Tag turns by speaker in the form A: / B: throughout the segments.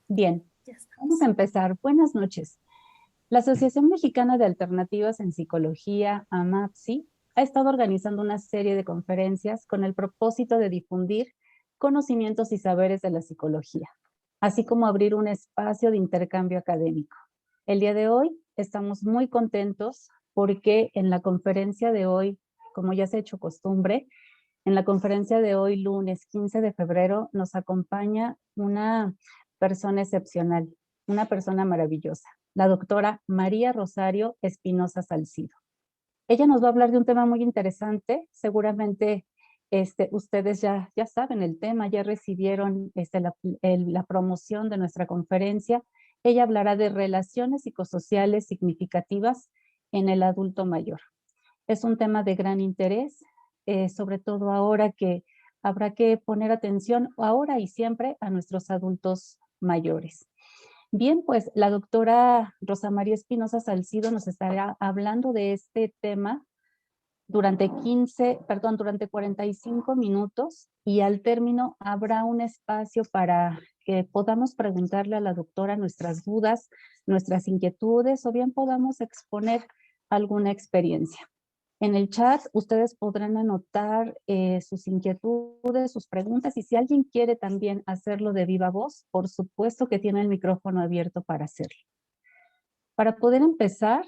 A: Bien,
B: Ya estamos.
A: vamos a empezar. Buenas noches. La Asociación Mexicana de Alternativas en Psicología, AMAPSI, ha estado organizando una serie de conferencias con el propósito de difundir conocimientos y saberes de la psicología, así como abrir un espacio de intercambio académico. El día de hoy estamos muy contentos porque en la conferencia de hoy, como ya se ha hecho costumbre, en la conferencia de hoy, lunes 15 de febrero, nos acompaña una persona excepcional, una persona maravillosa, la doctora María Rosario Espinosa Salcido. Ella nos va a hablar de un tema muy interesante, seguramente ustedes ya saben el tema, ya recibieron la promoción de nuestra conferencia. Ella hablará de relaciones psicosociales significativas en el adulto mayor. Es un tema de gran interés, sobre todo ahora que habrá que poner atención ahora y siempre a nuestros adultos mayores. Bien, pues la doctora Rosa María Espinosa Salcido nos estará hablando de este tema durante 45 minutos y al término habrá un espacio para que podamos preguntarle a la doctora nuestras dudas, nuestras inquietudes o bien podamos exponer alguna experiencia. En el chat ustedes podrán anotar sus inquietudes, sus preguntas y si alguien quiere también hacerlo de viva voz, por supuesto que tiene el micrófono abierto para hacerlo. Para poder empezar,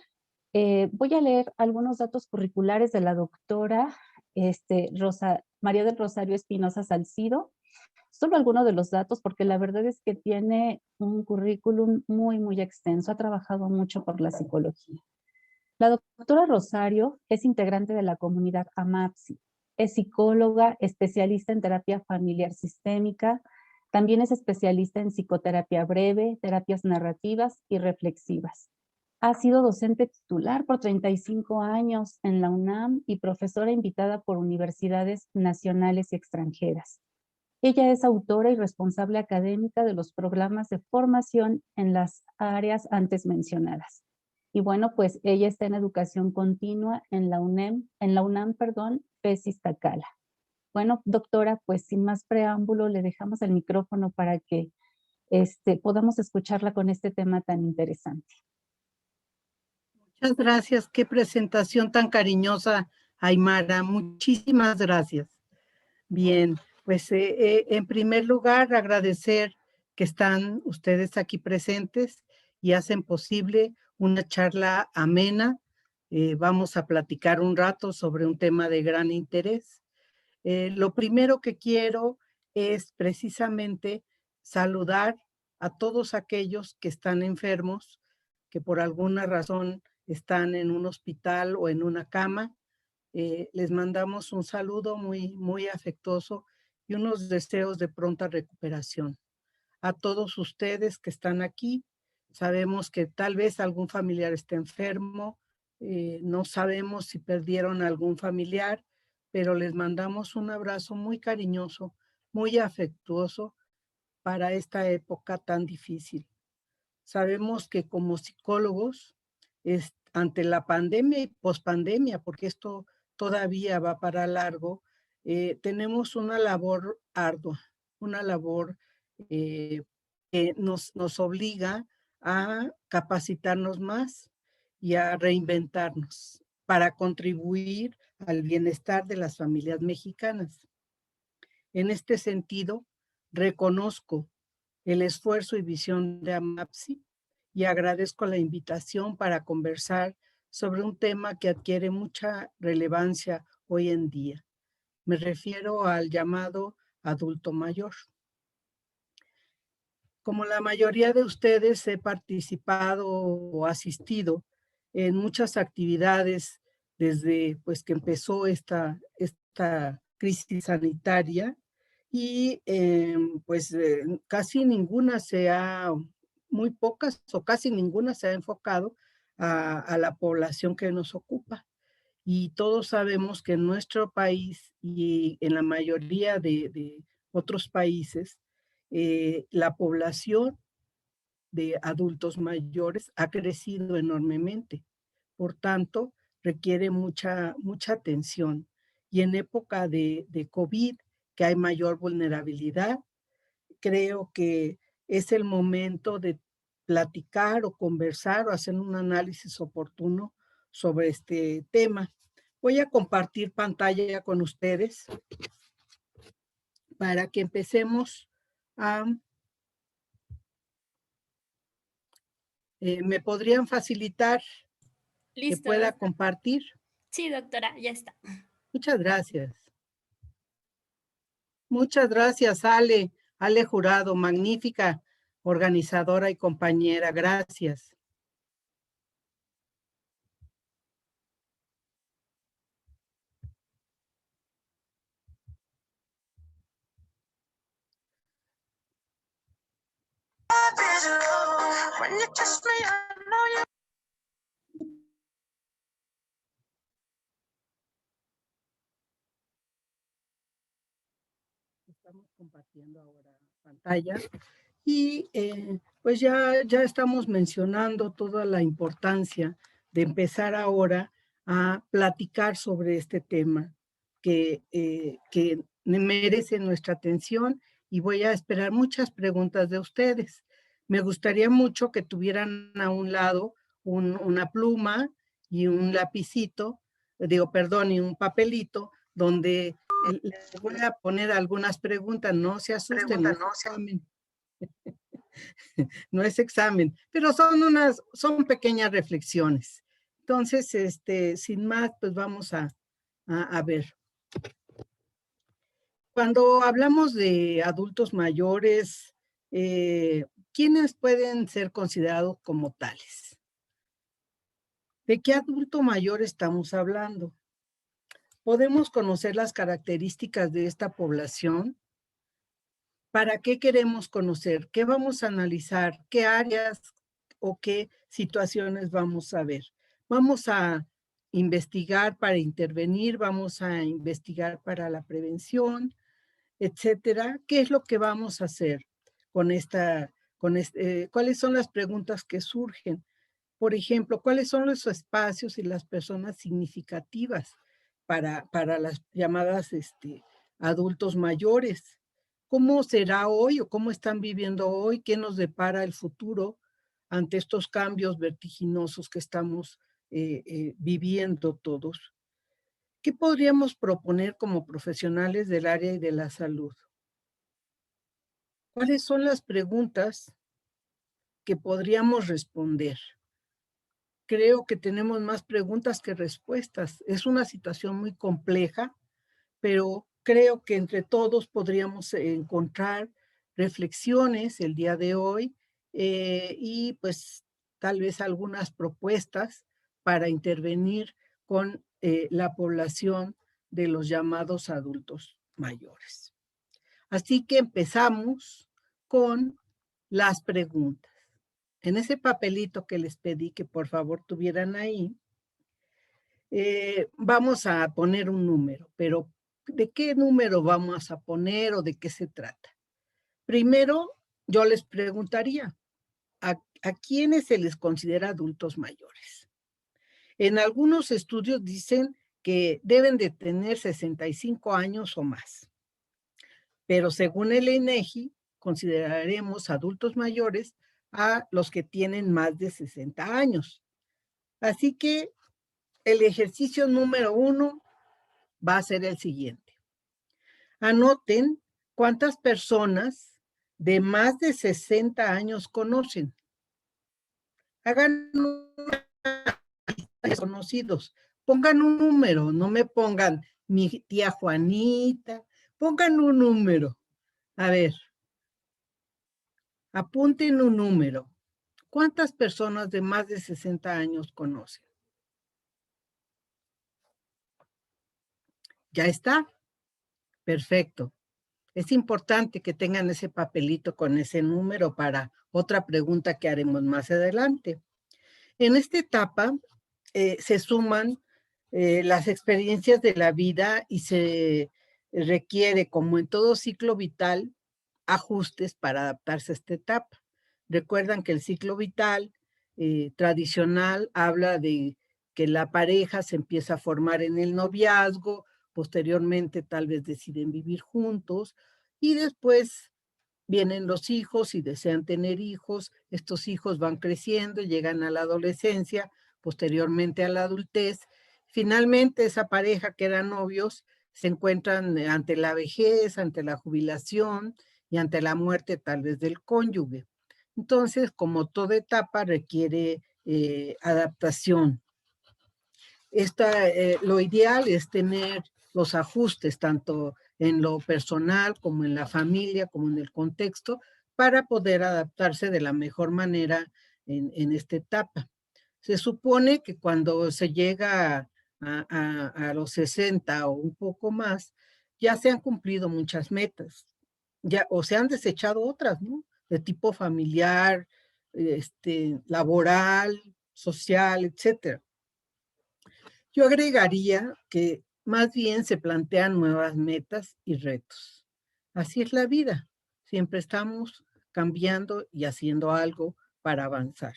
A: voy a leer algunos datos curriculares de la doctora María del Rosario Espinosa Salcido. Solo algunos de los datos porque la verdad es que tiene un currículum muy, muy extenso. Ha trabajado mucho por la psicología. La doctora Rosario es integrante de la comunidad AMAPSI. Es psicóloga, especialista en terapia familiar sistémica. También es especialista en psicoterapia breve, terapias narrativas y reflexivas. Ha sido docente titular por 35 años en la UNAM y profesora invitada por universidades nacionales y extranjeras. Ella es autora y responsable académica de los programas de formación en las áreas antes mencionadas. Y bueno, pues ella está en educación continua en la UNAM, PES Iztacala. Bueno, doctora, pues sin más preámbulo, le dejamos el micrófono para que podamos escucharla con este tema tan interesante.
C: Muchas gracias, qué presentación tan cariñosa, Aymara, muchísimas gracias. Bien, pues en primer lugar agradecer que están ustedes aquí presentes y hacen posible una charla amena. Vamos a platicar un rato sobre un tema de gran interés. Lo primero que quiero es precisamente saludar a todos aquellos que están enfermos, que por alguna razón están en un hospital o en una cama. Les mandamos un saludo muy, muy afectuoso y unos deseos de pronta recuperación. A todos ustedes que están aquí, sabemos que tal vez algún familiar esté enfermo, no sabemos si perdieron algún familiar, pero les mandamos un abrazo muy cariñoso, muy afectuoso para esta época tan difícil. Sabemos que como psicólogos, ante la pandemia y pospandemia, porque esto todavía va para largo, tenemos una labor ardua, una labor que nos obliga a capacitarnos más y a reinventarnos para contribuir al bienestar de las familias mexicanas. En este sentido, reconozco el esfuerzo y visión de AMAPSI y agradezco la invitación para conversar sobre un tema que adquiere mucha relevancia hoy en día. Me refiero al llamado adulto mayor. Como la mayoría de ustedes he participado o asistido en muchas actividades desde pues, que empezó esta crisis sanitaria y casi ninguna muy pocas o casi ninguna se ha enfocado a la población que nos ocupa. Y todos sabemos que en nuestro país y en la mayoría de otros países, la población de adultos mayores ha crecido enormemente. Por tanto, requiere mucha atención. Y en época de COVID, que hay mayor vulnerabilidad, creo que es el momento de platicar o conversar o hacer un análisis oportuno sobre este tema. Voy a compartir pantalla con ustedes para que empecemos a... ¿me podrían facilitar que
B: Listo.
C: pueda compartir?
B: Sí, doctora, ya está.
C: Muchas gracias. Muchas gracias, Ale. Ale Jurado, magnífica organizadora y compañera. Gracias. Estamos compartiendo ahora pantalla y pues ya estamos mencionando toda la importancia de empezar ahora a platicar sobre este tema que merece nuestra atención, y voy a esperar muchas preguntas de ustedes. Me gustaría mucho que tuvieran a un lado una pluma y un lapicito, y un papelito donde les voy a poner algunas preguntas. No se asusten, no es examen. No es examen, pero son pequeñas reflexiones. Entonces, sin más, pues vamos a ver. Cuando hablamos de adultos mayores, ¿quiénes pueden ser considerados como tales? ¿De qué adulto mayor estamos hablando? ¿Podemos conocer las características de esta población? ¿Para qué queremos conocer? ¿Qué vamos a analizar? ¿Qué áreas o qué situaciones vamos a ver? Vamos a investigar para intervenir, vamos a investigar para la prevención, etcétera. ¿Qué es lo que vamos a hacer con cuáles son las preguntas que surgen? Por ejemplo, ¿cuáles son los espacios y las personas significativas para las llamadas adultos mayores? ¿Cómo será hoy o cómo están viviendo hoy? ¿Qué nos depara el futuro ante estos cambios vertiginosos que estamos viviendo todos? ¿Qué podríamos proponer como profesionales del área y de la salud? ¿Cuáles son las preguntas que podríamos responder? Creo que tenemos más preguntas que respuestas. Es una situación muy compleja, pero creo que entre todos podríamos encontrar reflexiones el día de hoy y pues tal vez algunas propuestas para intervenir con la población de los llamados adultos mayores. Así que empezamos con las preguntas. En ese papelito que les pedí que por favor tuvieran ahí, vamos a poner un número, pero ¿de qué número vamos a poner o de qué se trata? Primero, yo les preguntaría, ¿a quiénes se les considera adultos mayores? En algunos estudios dicen que deben de tener 65 años o más, pero según el INEGI, consideraremos adultos mayores a los que tienen más de 60 años. Así que el ejercicio número 1 va a ser el siguiente. Anoten cuántas personas de más de 60 años conocen. Hagan una lista de conocidos. Pongan un número, no me pongan mi tía Juanita. Pongan un número. A ver, apunten un número. ¿Cuántas personas de más de 60 años conocen? ¿Ya está? Perfecto. Es importante que tengan ese papelito con ese número para otra pregunta que haremos más adelante. En esta etapa se suman las experiencias de la vida y se requiere, como en todo ciclo vital, ajustes para adaptarse a esta etapa. Recuerdan que el ciclo vital tradicional habla de que la pareja se empieza a formar en el noviazgo, posteriormente tal vez deciden vivir juntos y después vienen los hijos y desean tener hijos, estos hijos van creciendo, llegan a la adolescencia, posteriormente a la adultez. Finalmente esa pareja que eran novios se encuentran ante la vejez, ante la jubilación y ante la muerte tal vez del cónyuge. Entonces, como toda etapa requiere adaptación. Lo ideal es tener los ajustes tanto en lo personal como en la familia, como en el contexto, para poder adaptarse de la mejor manera en esta etapa. Se supone que cuando se llega a los 60 o un poco más, ya se han cumplido muchas metas, ya, o se han desechado otras, ¿no? De tipo familiar, laboral, social, etcétera. Yo agregaría que más bien se plantean nuevas metas y retos. Así es la vida. Siempre estamos cambiando y haciendo algo para avanzar.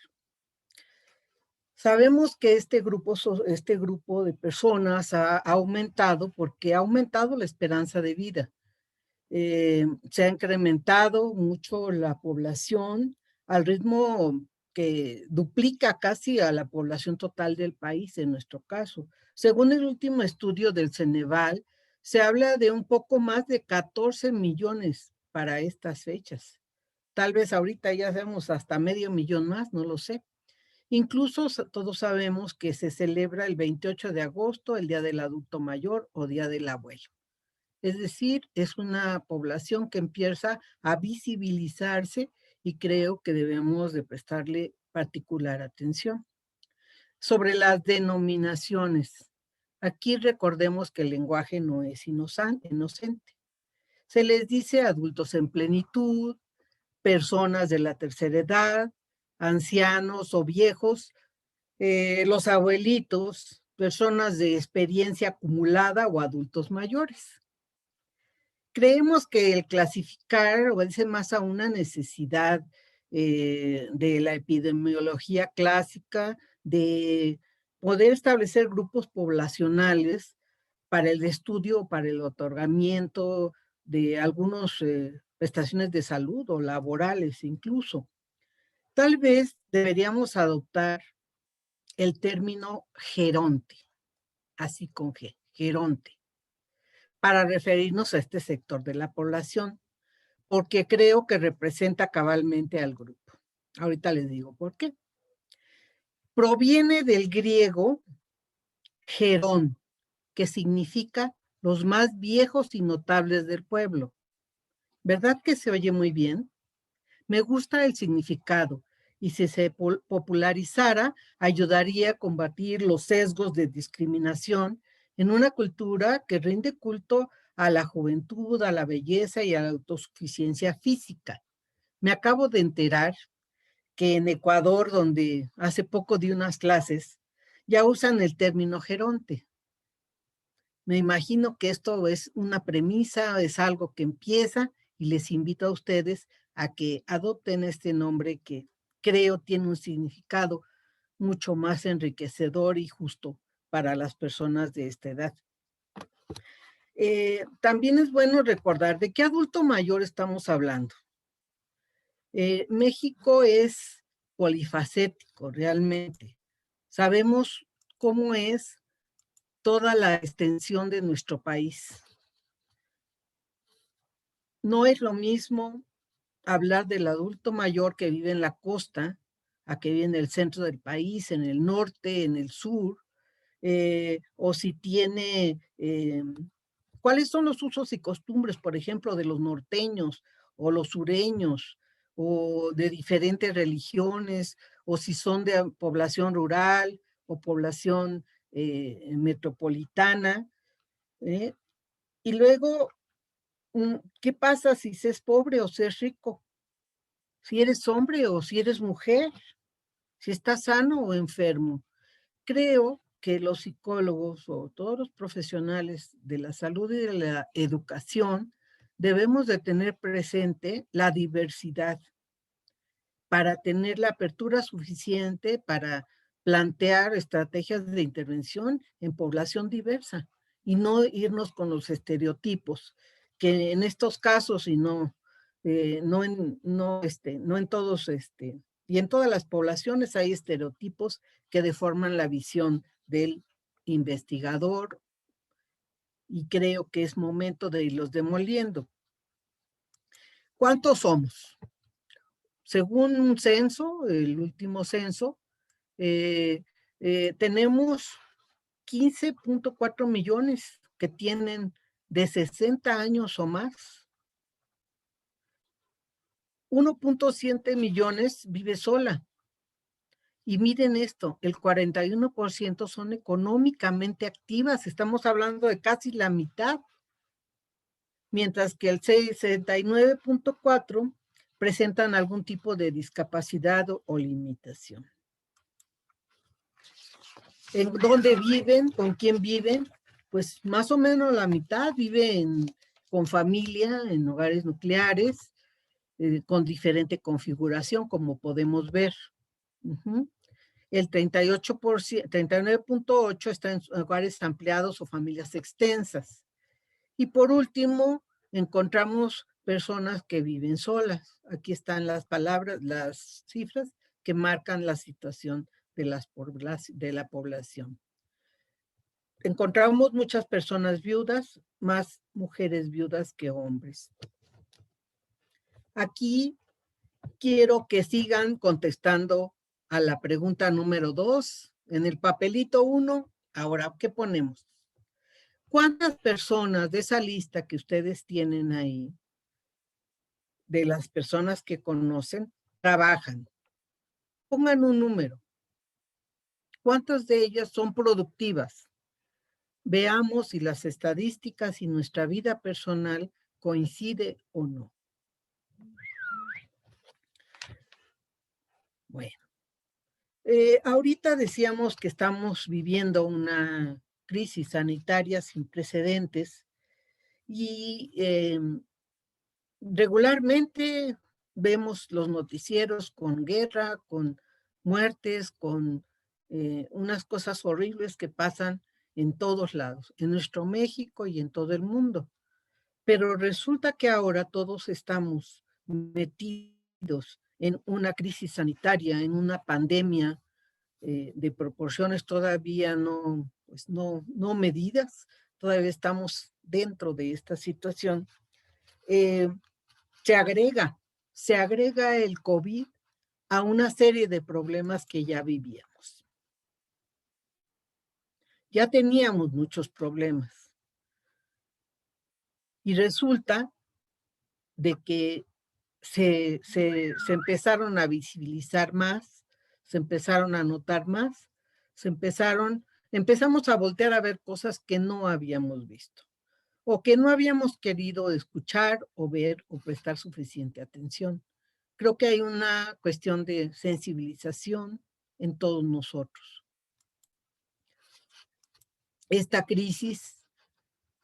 C: Sabemos que este grupo de personas ha aumentado porque ha aumentado la esperanza de vida. Se ha incrementado mucho la población al ritmo que duplica casi a la población total del país en nuestro caso. Según el último estudio del Ceneval, se habla de un poco más de 14 millones para estas fechas. Tal vez ahorita ya seamos hasta medio millón más, no lo sé. Incluso todos sabemos que se celebra el 28 de agosto, el Día del Adulto Mayor o Día del Abuelo. Es decir, es una población que empieza a visibilizarse y creo que debemos de prestarle particular atención. Sobre las denominaciones, aquí recordemos que el lenguaje no es inocente. Se les dice adultos en plenitud, personas de la tercera edad, ancianos o viejos, los abuelitos, personas de experiencia acumulada o adultos mayores. Creemos que el clasificar obedece más a una necesidad de la epidemiología clásica de poder establecer grupos poblacionales para el estudio o para el otorgamiento de algunas prestaciones de salud o laborales incluso. Tal vez deberíamos adoptar el término geronte, así con G, geronte, para referirnos a este sector de la población, porque creo que representa cabalmente al grupo. Ahorita les digo por qué. Proviene del griego gerón, que significa los más viejos y notables del pueblo. ¿Verdad que se oye muy bien? Me gusta el significado y si se popularizara, ayudaría a combatir los sesgos de discriminación en una cultura que rinde culto a la juventud, a la belleza y a la autosuficiencia física. Me acabo de enterar que en Ecuador, donde hace poco di unas clases, ya usan el término geronte. Me imagino que esto es una premisa, es algo que empieza y les invito a ustedes a que adopten este nombre que creo tiene un significado mucho más enriquecedor y justo para las personas de esta edad. También es bueno recordar de qué adulto mayor estamos hablando. México es polifacético realmente. Sabemos cómo es toda la extensión de nuestro país. No es lo mismo hablar del adulto mayor que vive en la costa, a que vive en el centro del país, en el norte, en el sur, o si tiene, cuáles son los usos y costumbres, por ejemplo, de los norteños o los sureños, o de diferentes religiones, o si son de población rural o población metropolitana. Y luego, ¿qué pasa si se es pobre o se es rico? Si eres hombre o si eres mujer, si estás sano o enfermo. Creo que los psicólogos o todos los profesionales de la salud y de la educación debemos de tener presente la diversidad para tener la apertura suficiente para plantear estrategias de intervención en población diversa y no irnos con los estereotipos, que en estos casos, y no no en todos, y en todas las poblaciones hay estereotipos que deforman la visión del investigador y creo que es momento de irlos demoliendo. ¿Cuántos somos? Según un censo, el último censo, tenemos 15.4 millones que tienen de 60 años o más. 1.7 millones vive sola. Y miren esto, el 41% son económicamente activas. Estamos hablando de casi la mitad. Mientras que el 69.4 presentan algún tipo de discapacidad o limitación. ¿En dónde viven? ¿Con quién viven? Pues más o menos la mitad vive con familia, en hogares nucleares, con diferente configuración, como podemos ver. El 39.8 está en hogares ampliados o familias extensas. Y por último, encontramos personas que viven solas. Aquí están las palabras, las cifras que marcan la situación de la población. Encontramos muchas personas viudas, más mujeres viudas que hombres. Aquí quiero que sigan contestando a la pregunta número 2. En el papelito 1, ahora, ¿qué ponemos? ¿Cuántas personas de esa lista que ustedes tienen ahí, de las personas que conocen, trabajan? Pongan un número. ¿Cuántas de ellas son productivas? Veamos si las estadísticas y nuestra vida personal coincide o no. Bueno, ahorita decíamos que estamos viviendo una crisis sanitaria sin precedentes y regularmente vemos los noticieros con guerra, con muertes, con unas cosas horribles que pasan en todos lados, en nuestro México y en todo el mundo. Pero resulta que ahora todos estamos metidos en una crisis sanitaria, en una pandemia de proporciones todavía no medidas, todavía estamos dentro de esta situación. Se agrega el COVID a una serie de problemas que ya vivíamos. Ya teníamos muchos problemas. Y resulta de que se empezaron a visibilizar más, se empezaron a notar más, empezamos a voltear a ver cosas que no habíamos visto o que no habíamos querido escuchar o ver o prestar suficiente atención. Creo que hay una cuestión de sensibilización en todos nosotros. Esta crisis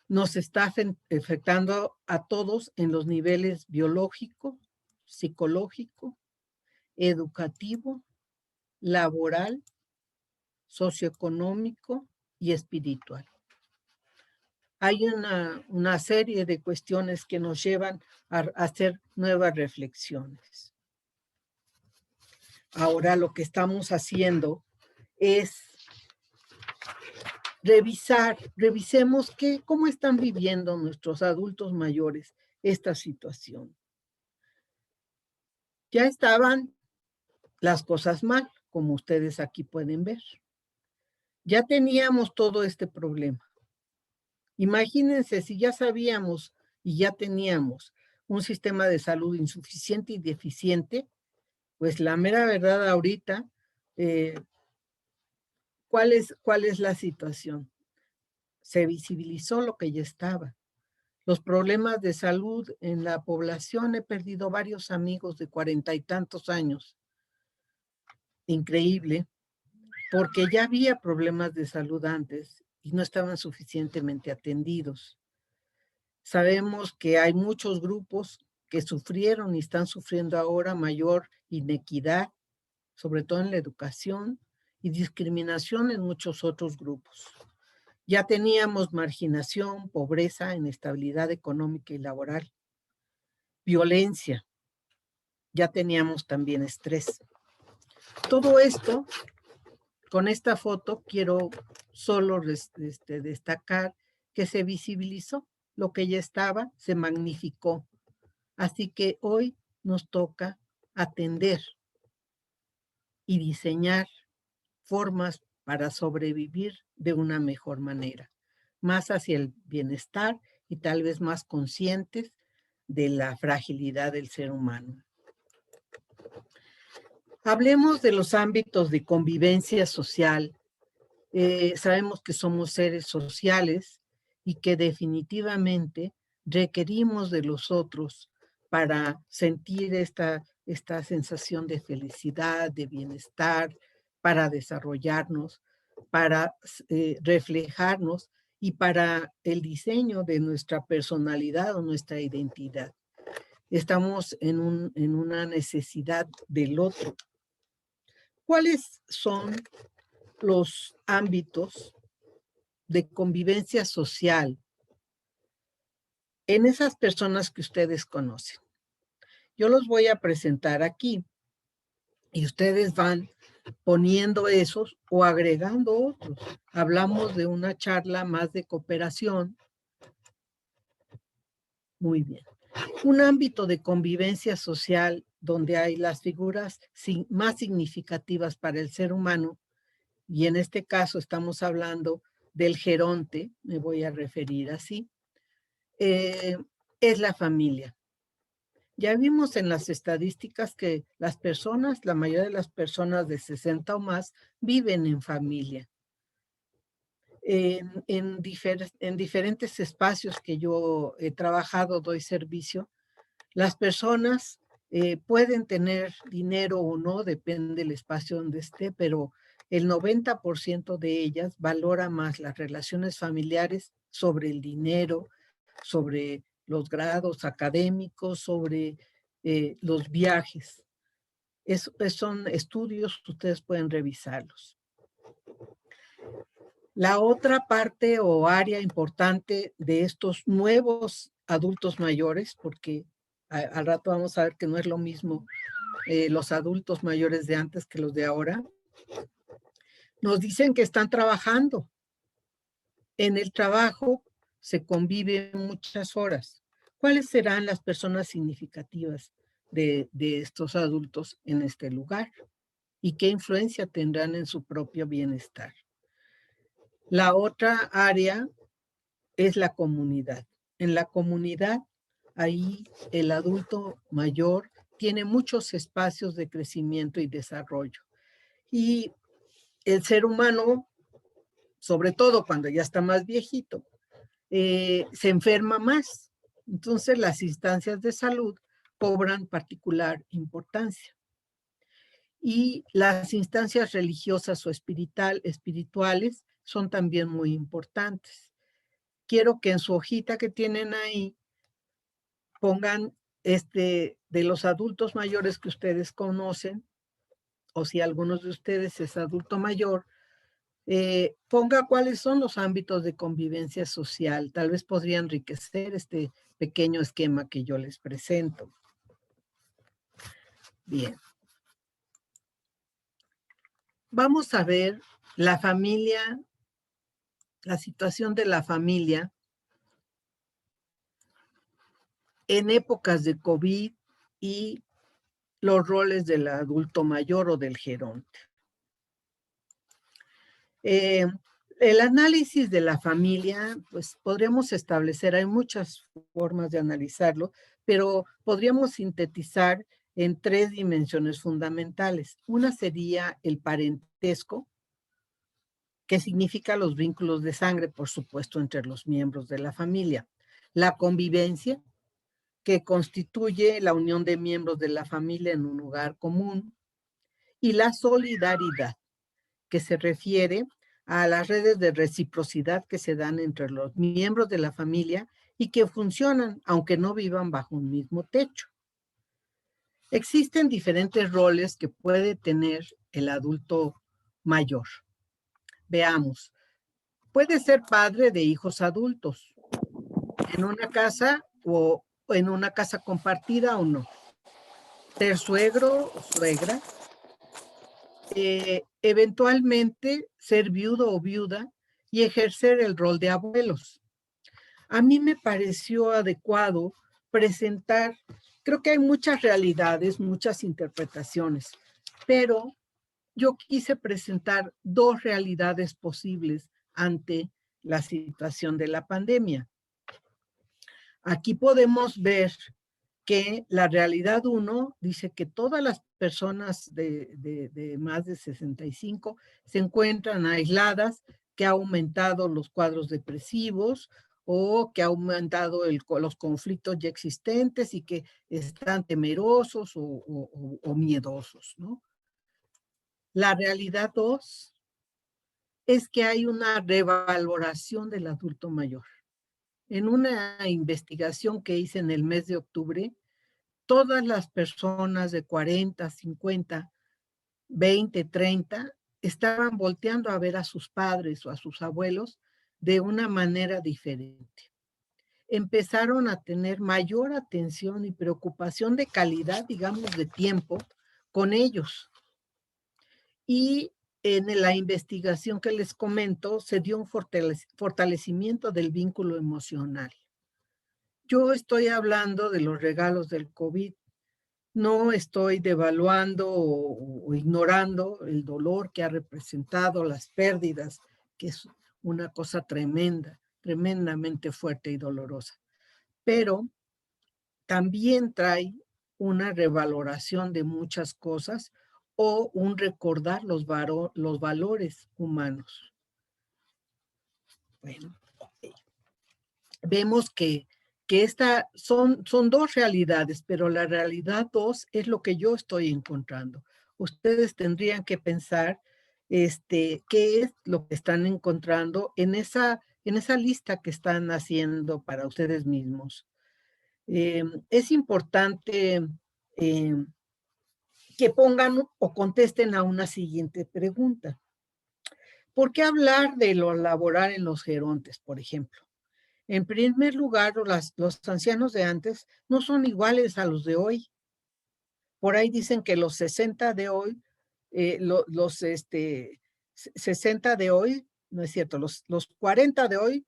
C: nos está afectando a todos en los niveles biológico, psicológico, educativo, laboral, socioeconómico y espiritual. Hay una serie de cuestiones que nos llevan a hacer nuevas reflexiones. Ahora lo que estamos haciendo es revisemos cómo están viviendo nuestros adultos mayores esta situación. Ya estaban las cosas mal, como ustedes aquí pueden ver. Ya teníamos todo este problema. Imagínense si ya sabíamos y ya teníamos un sistema de salud insuficiente y deficiente, pues la mera verdad ahorita, ¿cuál es la situación? Se visibilizó lo que ya estaba. Los problemas de salud en la población, he perdido varios amigos de 40 y tantos años. Increíble, porque ya había problemas de salud antes y no estaban suficientemente atendidos. Sabemos que hay muchos grupos que sufrieron y están sufriendo ahora mayor inequidad, sobre todo en la educación, y discriminación en muchos otros grupos. Ya teníamos marginación, pobreza, inestabilidad económica y laboral. violencia. Ya teníamos también estrés. Todo esto, con esta foto, quiero solo destacar que se visibilizó lo que ya estaba, se magnificó. Así que hoy nos toca atender y diseñar formas para sobrevivir de una mejor manera, más hacia el bienestar y tal vez más conscientes de la fragilidad del ser humano. Hablemos de los ámbitos de convivencia social. Sabemos que somos seres sociales y que definitivamente requerimos de los otros para sentir esta sensación de felicidad, de bienestar, para desarrollarnos, para reflejarnos y para el diseño de nuestra personalidad o nuestra identidad. Estamos en una necesidad del otro. ¿Cuáles son los ámbitos de convivencia social en esas personas que ustedes conocen? Yo los voy a presentar aquí y ustedes van poniendo esos o agregando otros. Hablamos de una charla más de cooperación. Muy bien. Un ámbito de convivencia social donde hay las figuras más significativas para el ser humano, y en este caso estamos hablando del geronte, me voy a referir así, es la familia. Ya vimos en las estadísticas que las personas, la mayoría de las personas de 60 o más, viven en familia. En diferentes espacios que yo he trabajado, doy servicio, las personas pueden tener dinero o no, depende del espacio donde esté, pero el 90% de ellas valora más las relaciones familiares sobre el dinero, sobre los grados académicos, sobre los viajes. Son estudios, ustedes pueden revisarlos. La otra parte o área importante de estos nuevos adultos mayores, porque al rato vamos a ver que no es lo mismo los adultos mayores de antes que los de ahora, nos dicen que están trabajando. En el trabajo se convive muchas horas. ¿Cuáles serán las personas significativas de estos adultos en este lugar? ¿Y qué influencia tendrán en su propio bienestar? La otra área es la comunidad. En la comunidad, ahí el adulto mayor tiene muchos espacios de crecimiento y desarrollo. Y el ser humano, sobre todo cuando ya está más viejito, se enferma más. Entonces las instancias de salud cobran particular importancia. Y las instancias religiosas o espirituales son también muy importantes. Quiero que en su hojita que tienen ahí pongan de los adultos mayores que ustedes conocen, o si algunos de ustedes es adulto mayor, ponga cuáles son los ámbitos de convivencia social. Tal vez podría enriquecer este pequeño esquema que yo les presento. Bien. Vamos a ver la familia, la situación de la familia en épocas de COVID y los roles del adulto mayor o del geronte. El análisis de la familia, pues podríamos establecer, hay muchas formas de analizarlo, pero podríamos sintetizar en 3 dimensiones fundamentales. Una sería el parentesco, que significa los vínculos de sangre, por supuesto, entre los miembros de la familia. La convivencia, que constituye la unión de miembros de la familia en un lugar común. Y la solidaridad, que se refiere a las redes de reciprocidad que se dan entre los miembros de la familia y que funcionan aunque no vivan bajo un mismo techo. Existen diferentes roles que puede tener el adulto mayor. Veamos. Puede ser padre de hijos adultos en una casa o en una casa compartida o no. Ser suegro o suegra. Eventualmente ser viudo o viuda y ejercer el rol de abuelos. A mí me pareció adecuado presentar, creo que hay muchas realidades, muchas interpretaciones, pero yo quise presentar dos realidades posibles ante la situación de la pandemia. Aquí podemos ver que la realidad 1 dice que todas las personas de más de 65 se encuentran aisladas, que ha aumentado los cuadros depresivos o que ha aumentado los conflictos ya existentes y que están temerosos o miedosos, ¿no? La realidad 2 es que hay una revaloración del adulto mayor. En una investigación que hice en el mes de octubre, todas las personas de 40, 50, 20, 30 estaban volteando a ver a sus padres o a sus abuelos de una manera diferente. Empezaron a tener mayor atención y preocupación de calidad, digamos, de tiempo con ellos. Y en la investigación que les comento, se dio un fortalecimiento del vínculo emocional. Yo estoy hablando de los regalos del COVID. No estoy devaluando o ignorando el dolor que ha representado, las pérdidas, que es una cosa tremenda, tremendamente fuerte y dolorosa. Pero también trae una revaloración de muchas cosas o un recordar los valores humanos. Bueno, vemos que son dos realidades, pero la realidad 2 es lo que yo estoy encontrando. Ustedes tendrían que pensar qué es lo que están encontrando en esa lista que están haciendo para ustedes mismos. Es importante que pongan o contesten a una siguiente pregunta. ¿Por qué hablar de lo laboral en los gerontes, por ejemplo? En primer lugar, los ancianos de antes no son iguales a los de hoy. Por ahí dicen que los 60 de hoy, 60 de hoy, no es cierto, los 40 de hoy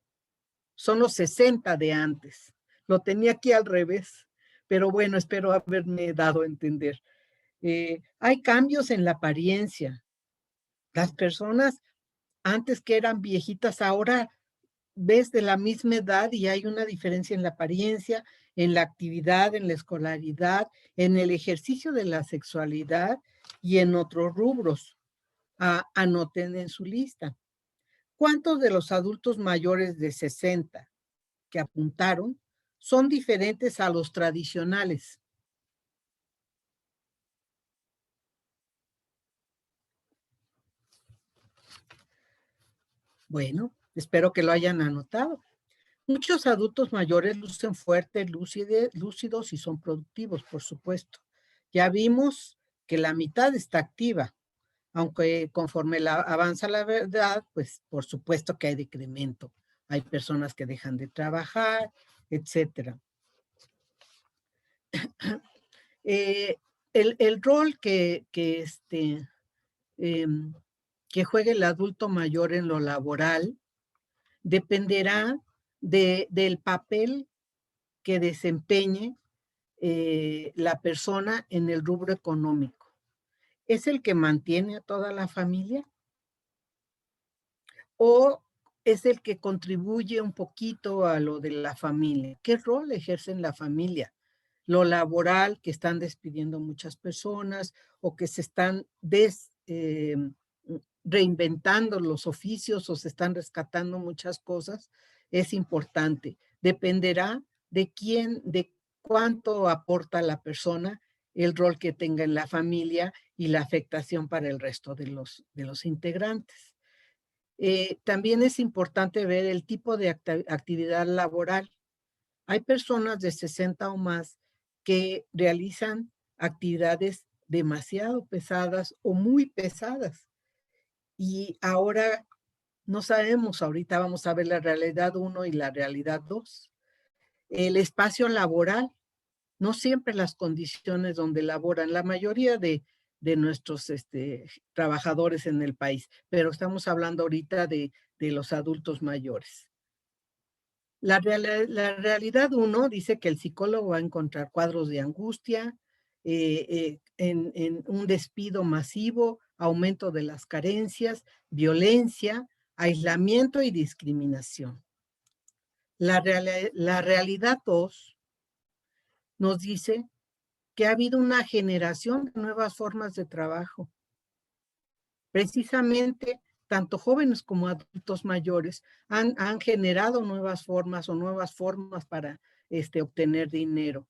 C: son los 60 de antes. Lo tenía aquí al revés, pero bueno, espero haberme dado a entender. Hay cambios en la apariencia. Las personas antes que eran viejitas, ahora ves de la misma edad y hay una diferencia en la apariencia, en la actividad, en la escolaridad, en el ejercicio de la sexualidad y en otros rubros. Anoten en su lista. ¿Cuántos de los adultos mayores de 60 que apuntaron son diferentes a los tradicionales? Bueno, espero que lo hayan anotado. Muchos adultos mayores lucen fuertes, lúcidos y son productivos, por supuesto. Ya vimos que la mitad está activa, aunque conforme avanza la edad, pues por supuesto que hay decremento. Hay personas que dejan de trabajar, etcétera. El rol que juegue el adulto mayor en lo laboral dependerá del papel que desempeñe la persona en el rubro económico. ¿Es el que mantiene a toda la familia? ¿O es el que contribuye un poquito a lo de la familia? ¿Qué rol ejerce en la familia? Lo laboral, que están despidiendo muchas personas o que se están reinventando los oficios o se están rescatando muchas cosas, es importante. Dependerá de cuánto aporta la persona, el rol que tenga en la familia y la afectación para el resto de los integrantes. También es importante ver el tipo de actividad laboral. Hay personas de 60 o más que realizan actividades demasiado pesadas o muy pesadas. Y ahora no sabemos, ahorita vamos a ver la realidad 1 y la realidad 2. el espacio laboral, no siempre las condiciones donde laboran la mayoría de nuestros trabajadores en el país, pero estamos hablando ahorita de los adultos mayores. La realidad uno dice que el psicólogo va a encontrar cuadros de angustia, en un despido masivo, aumento de las carencias, violencia, aislamiento y discriminación. La realidad 2 nos dice que ha habido una generación de nuevas formas de trabajo. Precisamente, tanto jóvenes como adultos mayores han generado nuevas formas para obtener dinero.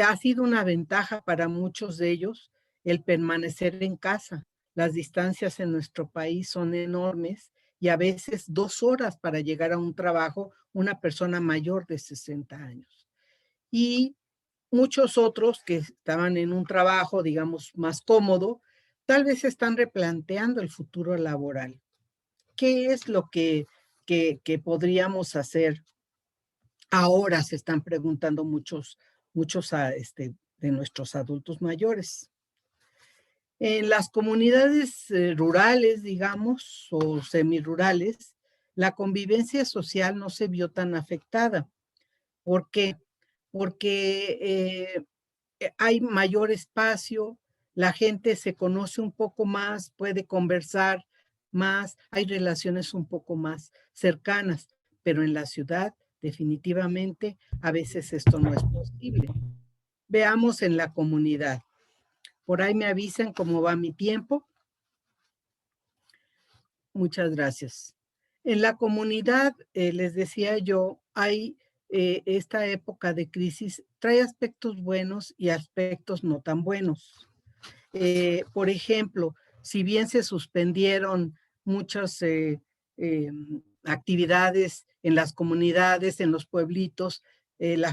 C: Ha sido una ventaja para muchos de ellos el permanecer en casa. Las distancias en nuestro país son enormes y a veces 2 horas para llegar a un trabajo una persona mayor de 60 años. Y muchos otros que estaban en un trabajo, digamos, más cómodo, tal vez están replanteando el futuro laboral. ¿Qué es lo que podríamos hacer ahora? Se están preguntando muchos de nuestros adultos mayores. En las comunidades rurales, digamos, o semirurales, la convivencia social no se vio tan afectada. ¿Por qué? Porque hay mayor espacio, la gente se conoce un poco más, puede conversar más, hay relaciones un poco más cercanas, pero en la ciudad definitivamente a veces esto no es posible. Veamos en la comunidad. Por ahí me avisan cómo va mi tiempo. Muchas gracias. En la comunidad, les decía yo, hay esta época de crisis, trae aspectos buenos y aspectos no tan buenos. Por ejemplo, si bien se suspendieron muchas actividades en las comunidades, en los pueblitos, el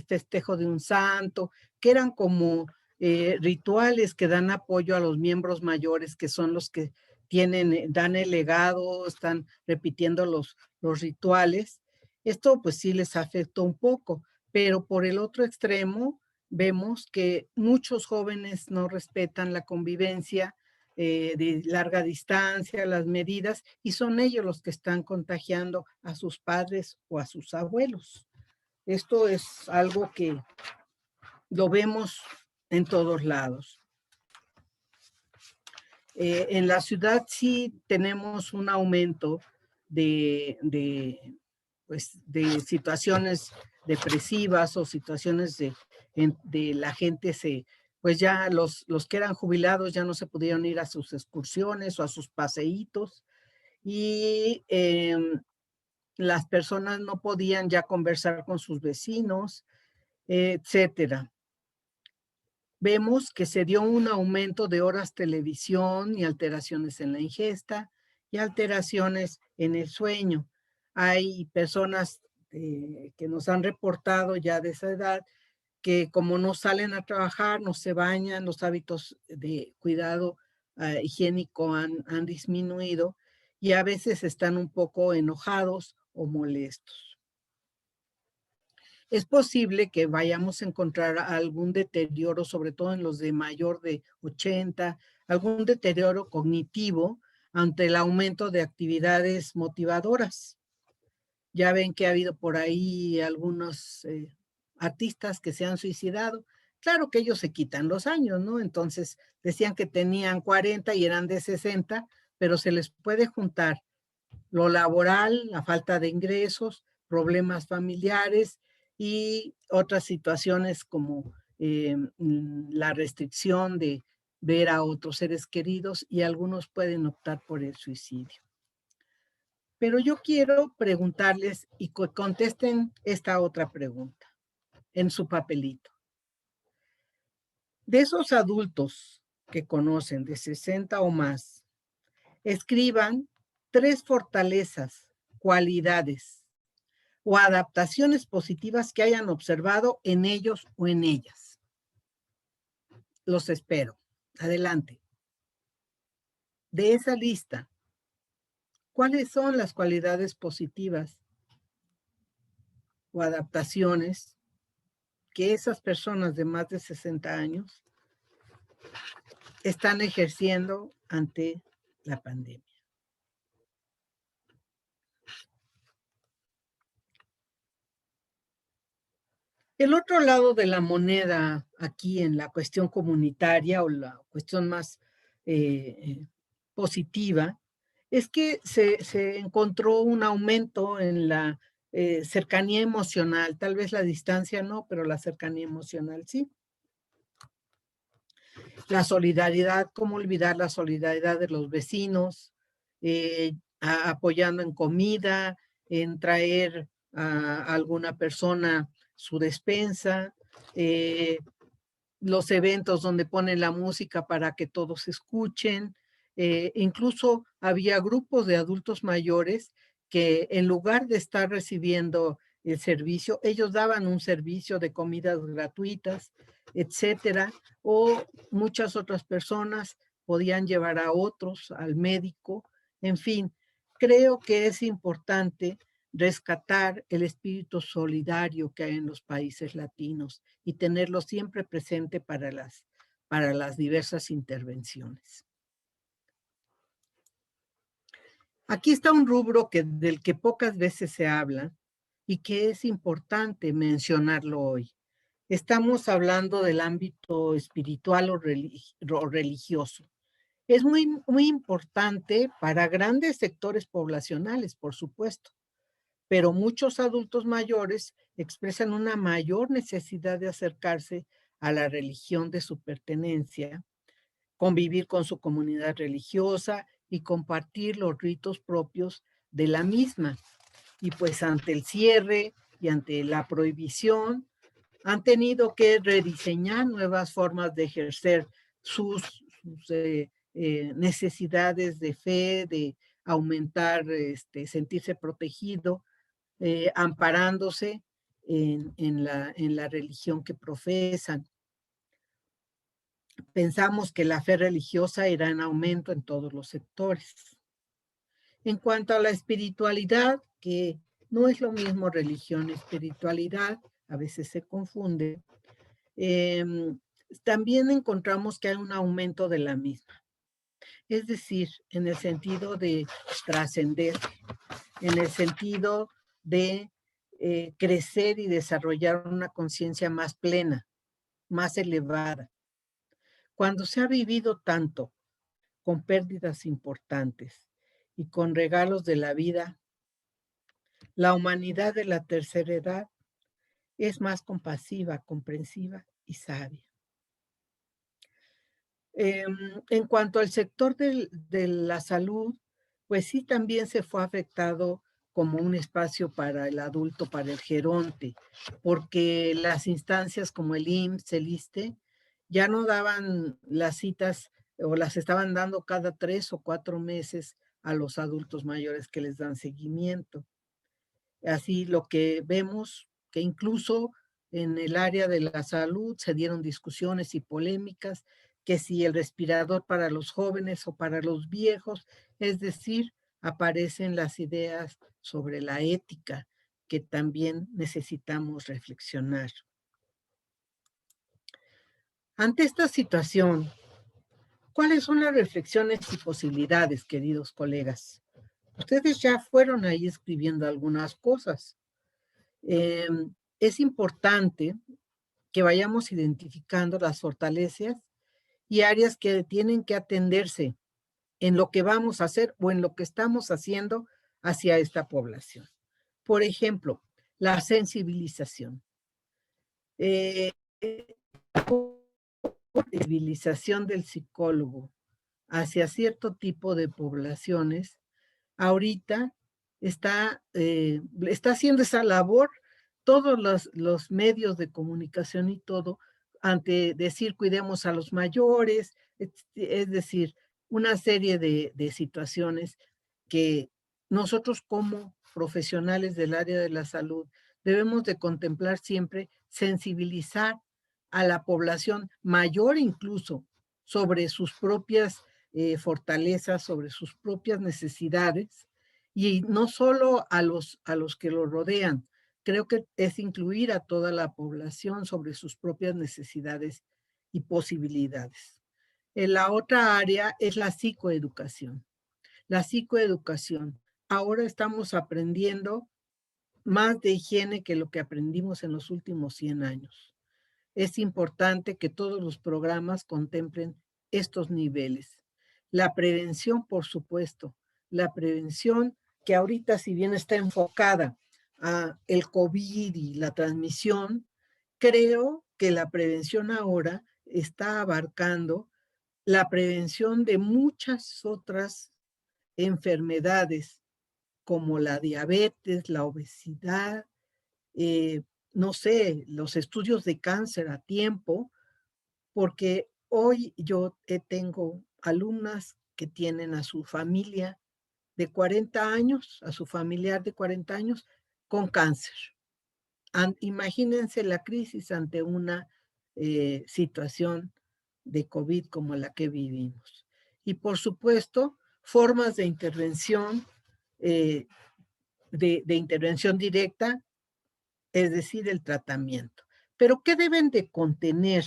C: festejo de un santo, que eran como rituales que dan apoyo a los miembros mayores, que son los que dan el legado, están repitiendo los rituales. Esto pues sí les afectó un poco, pero por el otro extremo vemos que muchos jóvenes no respetan la convivencia de larga distancia, las medidas, y son ellos los que están contagiando a sus padres o a sus abuelos. Esto es algo que lo vemos en todos lados. En la ciudad sí tenemos un aumento de situaciones depresivas o situaciones de la gente pues ya los que eran jubilados ya no se pudieron ir a sus excursiones o a sus paseitos y las personas no podían ya conversar con sus vecinos, etcétera. Vemos que se dio un aumento de horas televisión y alteraciones en la ingesta y alteraciones en el sueño. Hay personas que nos han reportado ya de esa edad que como no salen a trabajar, no se bañan, los hábitos de cuidado higiénico han disminuido y a veces están un poco enojados o molestos. Es posible que vayamos a encontrar algún deterioro, sobre todo en los de mayor de 80, algún deterioro cognitivo ante el aumento de actividades motivadoras. Ya ven que ha habido por ahí algunos artistas que se han suicidado. Claro que ellos se quitan los años, ¿no? Entonces decían que tenían 40 y eran de 60, pero se les puede juntar lo laboral, la falta de ingresos, problemas familiares y otras situaciones como la restricción de ver a otros seres queridos y algunos pueden optar por el suicidio. Pero yo quiero preguntarles y contesten esta otra pregunta en su papelito. De esos adultos que conocen de 60 o más, escriban 3 fortalezas, cualidades o adaptaciones positivas que hayan observado en ellos o en ellas. Los espero. Adelante. De esa lista, ¿cuáles son las cualidades positivas o adaptaciones que esas personas de más de 60 años están ejerciendo ante la pandemia. El otro lado de la moneda aquí en la cuestión comunitaria o la cuestión más positiva es que se encontró un aumento en la cercanía emocional, tal vez la distancia no, pero la cercanía emocional sí. La solidaridad, ¿cómo olvidar la solidaridad de los vecinos? Apoyando en comida, en traer a alguna persona su despensa, los eventos donde ponen la música para que todos escuchen. Incluso había grupos de adultos mayores que en lugar de estar recibiendo el servicio, ellos daban un servicio de comidas gratuitas, etcétera, o muchas otras personas podían llevar a otros al médico. En fin, creo que es importante rescatar el espíritu solidario que hay en los países latinos y tenerlo siempre presente para las diversas intervenciones. Aquí está un rubro del que pocas veces se habla y que es importante mencionarlo hoy. Estamos hablando del ámbito espiritual o religioso. Es muy, muy importante para grandes sectores poblacionales, por supuesto, pero muchos adultos mayores expresan una mayor necesidad de acercarse a la religión de su pertenencia, convivir con su comunidad religiosa y compartir los ritos propios de la misma. Y pues ante el cierre y ante la prohibición, han tenido que rediseñar nuevas formas de ejercer sus necesidades de fe, de aumentar, sentirse protegido, amparándose en la religión que profesan. Pensamos que la fe religiosa irá en aumento en todos los sectores. En cuanto a la espiritualidad, que no es lo mismo religión y espiritualidad, a veces se confunde, también encontramos que hay un aumento de la misma. Es decir, en el sentido de trascender, en el sentido de crecer y desarrollar una conciencia más plena, más elevada. Cuando se ha vivido tanto, con pérdidas importantes y con regalos de la vida, la humanidad de la tercera edad es más compasiva, comprensiva y sabia. En cuanto al sector de la salud, pues sí también se fue afectado como un espacio para el adulto, para el geronte, porque las instancias como el IMSS, el ISSSTE, ya no daban las citas o las estaban dando cada 3 o 4 meses a los adultos mayores que les dan seguimiento. Así lo que vemos que incluso en el área de la salud se dieron discusiones y polémicas que si el respirador para los jóvenes o para los viejos, es decir, aparecen las ideas sobre la ética que también necesitamos reflexionar. Ante esta situación, ¿cuáles son las reflexiones y posibilidades, queridos colegas? Ustedes ya fueron ahí escribiendo algunas cosas. Es importante que vayamos identificando las fortalezas y áreas que tienen que atenderse en lo que vamos a hacer o en lo que estamos haciendo hacia esta población. Por ejemplo, la sensibilización. La sensibilización del psicólogo hacia cierto tipo de poblaciones, ahorita está haciendo esa labor todos los medios de comunicación y todo, ante decir cuidemos a los mayores, es decir, una serie de situaciones que nosotros como profesionales del área de la salud debemos de contemplar siempre, sensibilizar a la población mayor incluso sobre sus propias fortalezas, sobre sus propias necesidades, y no solo a los que lo rodean. creo que es incluir a toda la población sobre sus propias necesidades y posibilidades. En la otra área es la psicoeducación. La psicoeducación. Ahora estamos aprendiendo más de higiene que lo que aprendimos en los últimos 100 años. Es importante que todos los programas contemplen estos niveles. La prevención, por supuesto, la prevención que ahorita si bien está enfocada a el COVID y la transmisión, creo que la prevención ahora está abarcando la prevención de muchas otras enfermedades como la diabetes, la obesidad, no sé, los estudios de cáncer a tiempo, porque hoy yo tengo alumnas que tienen a su familia de 40 años, a su familiar de 40 años con cáncer. Imagínense la crisis ante una situación de COVID como la que vivimos. Y por supuesto, formas de intervención, de intervención directa, es decir, el tratamiento. Pero ¿qué deben de contener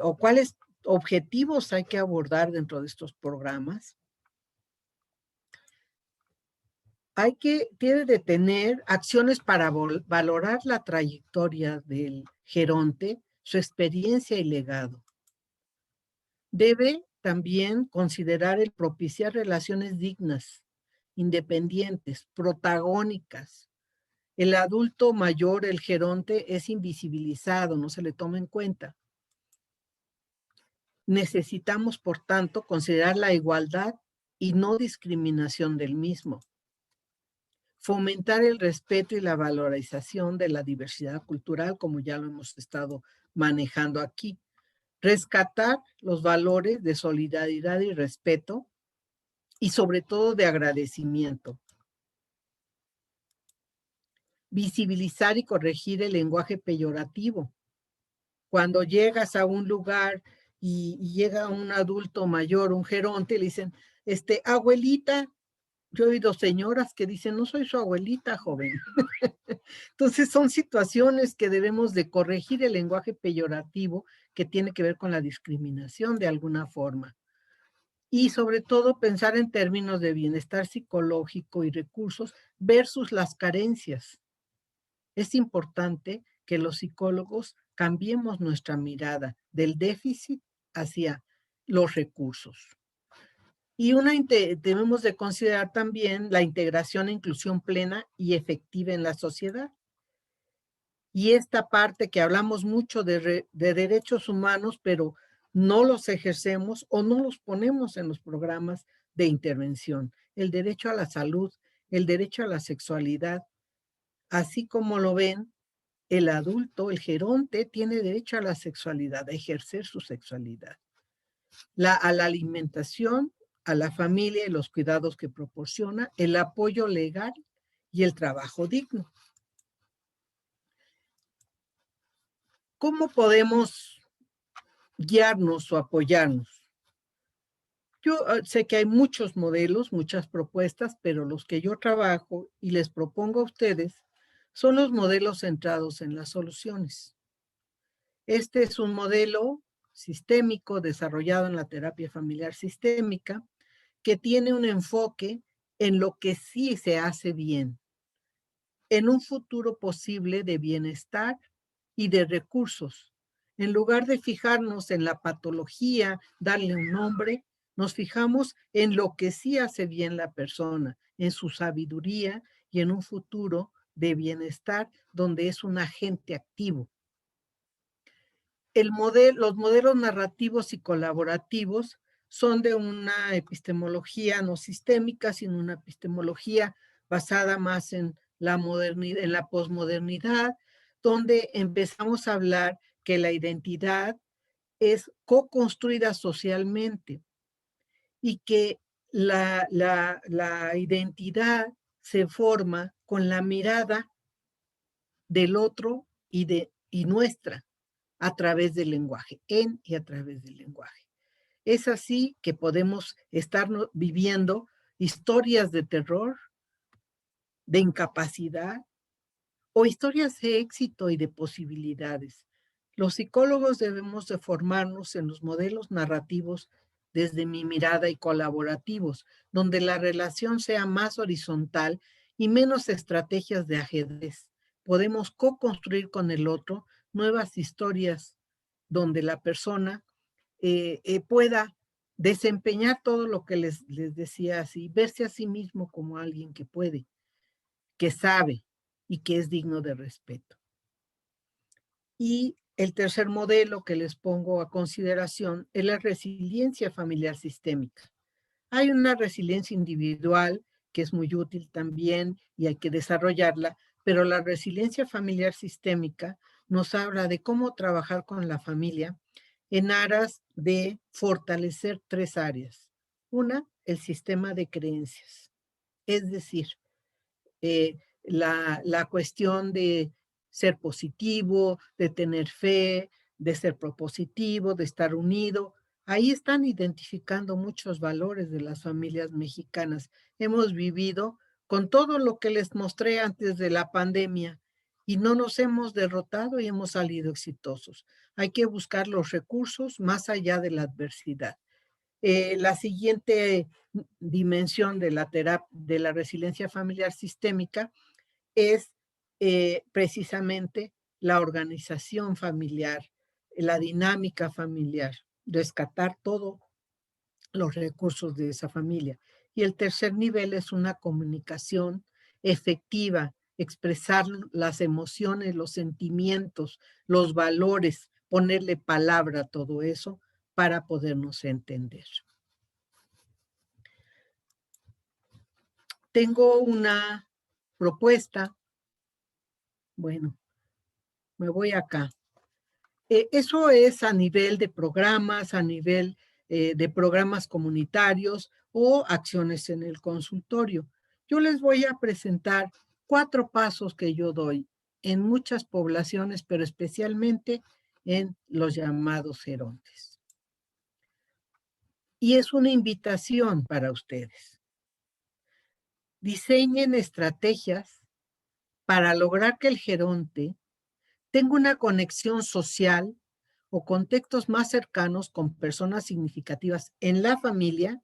C: o cuáles objetivos hay que abordar dentro de estos programas? Tiene de tener acciones para valorar la trayectoria del geronte, su experiencia y legado. Debe también considerar el propiciar relaciones dignas, independientes, protagónicas. El adulto mayor, el geronte, es invisibilizado, no se le toma en cuenta. Necesitamos, por tanto, considerar la igualdad y no discriminación del mismo. Fomentar el respeto y la valorización de la diversidad cultural, como ya lo hemos estado manejando aquí. Rescatar los valores de solidaridad y respeto y sobre todo de agradecimiento. Visibilizar y corregir el lenguaje peyorativo. Cuando llegas a un lugar y llega un adulto mayor, un geronte, le dicen, abuelita. Yo he oído señoras que dicen, no soy su abuelita, joven. Entonces son situaciones que debemos de corregir el lenguaje peyorativo que tiene que ver con la discriminación de alguna forma. Y sobre todo pensar en términos de bienestar psicológico y recursos versus las carencias. Es importante que los psicólogos cambiemos nuestra mirada del déficit hacia los recursos. Y debemos de considerar también la integración e inclusión plena y efectiva en la sociedad. Y esta parte que hablamos mucho de derechos humanos, pero no los ejercemos o no los ponemos en los programas de intervención. El derecho a la salud, el derecho a la sexualidad, así como lo ven, el adulto, el geronte, tiene derecho a la sexualidad, a ejercer su sexualidad. A la alimentación, a la familia y los cuidados que proporciona, el apoyo legal y el trabajo digno. ¿Cómo podemos guiarnos o apoyarnos? Yo sé que hay muchos modelos, muchas propuestas, pero los que yo trabajo y les propongo a ustedes son los modelos centrados en las soluciones. Este es un modelo sistémico desarrollado en la terapia familiar sistémica que tiene un enfoque en lo que sí se hace bien, en un futuro posible de bienestar y de recursos. En lugar de fijarnos en la patología, darle un nombre, nos fijamos en lo que sí hace bien la persona, en su sabiduría y en un futuro de bienestar donde es un agente activo. Los modelos narrativos y colaborativos son de una epistemología no sistémica, sino una epistemología basada más en la modernidad, en la posmodernidad, donde empezamos a hablar que la identidad es co-construida socialmente y que la identidad se forma con la mirada del otro y nuestra a través del lenguaje, en y a través del lenguaje. Es así que podemos estar viviendo historias de terror, de incapacidad, o historias de éxito y de posibilidades. Los psicólogos debemos de formarnos en los modelos narrativos desde mi mirada y colaborativos, donde la relación sea más horizontal y menos estrategias de ajedrez. Podemos co-construir con el otro nuevas historias donde la persona pueda desempeñar todo lo que les decía así, verse a sí mismo como alguien que puede, que sabe y que es digno de respeto. Y el tercer modelo que les pongo a consideración es la resiliencia familiar sistémica. Hay una resiliencia individual que es muy útil también y hay que desarrollarla, pero la resiliencia familiar sistémica nos habla de cómo trabajar con la familia en aras de fortalecer 3 áreas. Una, el sistema de creencias, es decir, la cuestión de ser positivo, de tener fe, de ser propositivo, de estar unido. Ahí están identificando muchos valores de las familias mexicanas. Hemos vivido con todo lo que les mostré antes de la pandemia y no nos hemos derrotado y hemos salido exitosos. Hay que buscar los recursos más allá de la adversidad. La siguiente dimensión de la resiliencia familiar sistémica es precisamente la organización familiar, la dinámica familiar, rescatar todos los recursos de esa familia. Y el tercer nivel es una comunicación efectiva, expresar las emociones, los sentimientos, los valores, ponerle palabra a todo eso para podernos entender. Tengo una propuesta. Bueno, me voy acá. Eso es a nivel de programas, a nivel de programas comunitarios o acciones en el consultorio. Yo les voy a presentar 4 pasos que yo doy en muchas poblaciones, pero especialmente en los llamados gerontes. Y es una invitación para ustedes. Diseñen estrategias para lograr que el geronte tenga una conexión social o contextos más cercanos con personas significativas en la familia,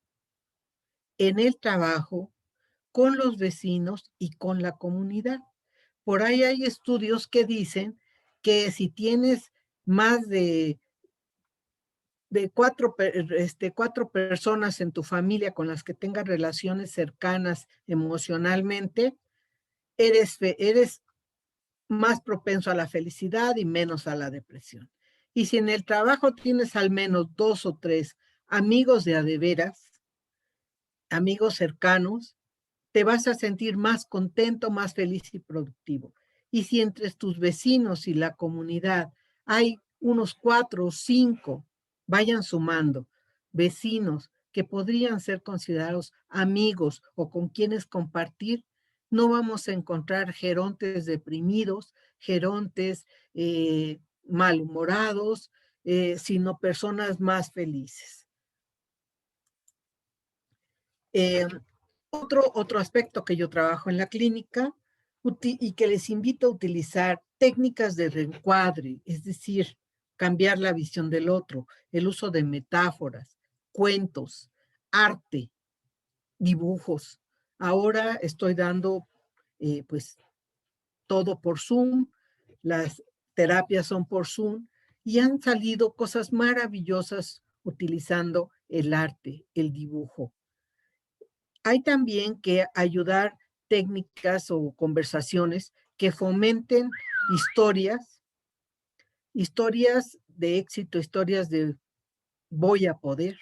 C: en el trabajo, con los vecinos y con la comunidad. Por ahí hay estudios que dicen que si tienes más de 4 personas en tu familia con las que tengas relaciones cercanas emocionalmente, eres más propenso a la felicidad y menos a la depresión. Y si en el trabajo tienes al menos 2 o 3 amigos de a de veras, amigos cercanos, te vas a sentir más contento, más feliz y productivo. Y si entre tus vecinos y la comunidad hay unos 4 o 5, vayan sumando, vecinos que podrían ser considerados amigos o con quienes compartir, no vamos a encontrar gerontes deprimidos, gerontes malhumorados, sino personas más felices. Otro aspecto que yo trabajo en la clínica y que les invito a utilizar técnicas de reencuadre, es decir, cambiar la visión del otro, el uso de metáforas, cuentos, arte, dibujos. Ahora estoy dando pues todo por Zoom, las terapias son por Zoom y han salido cosas maravillosas utilizando el arte, el dibujo. Hay también que ayudar técnicas o conversaciones que fomenten historias de éxito, historias de voy a poder.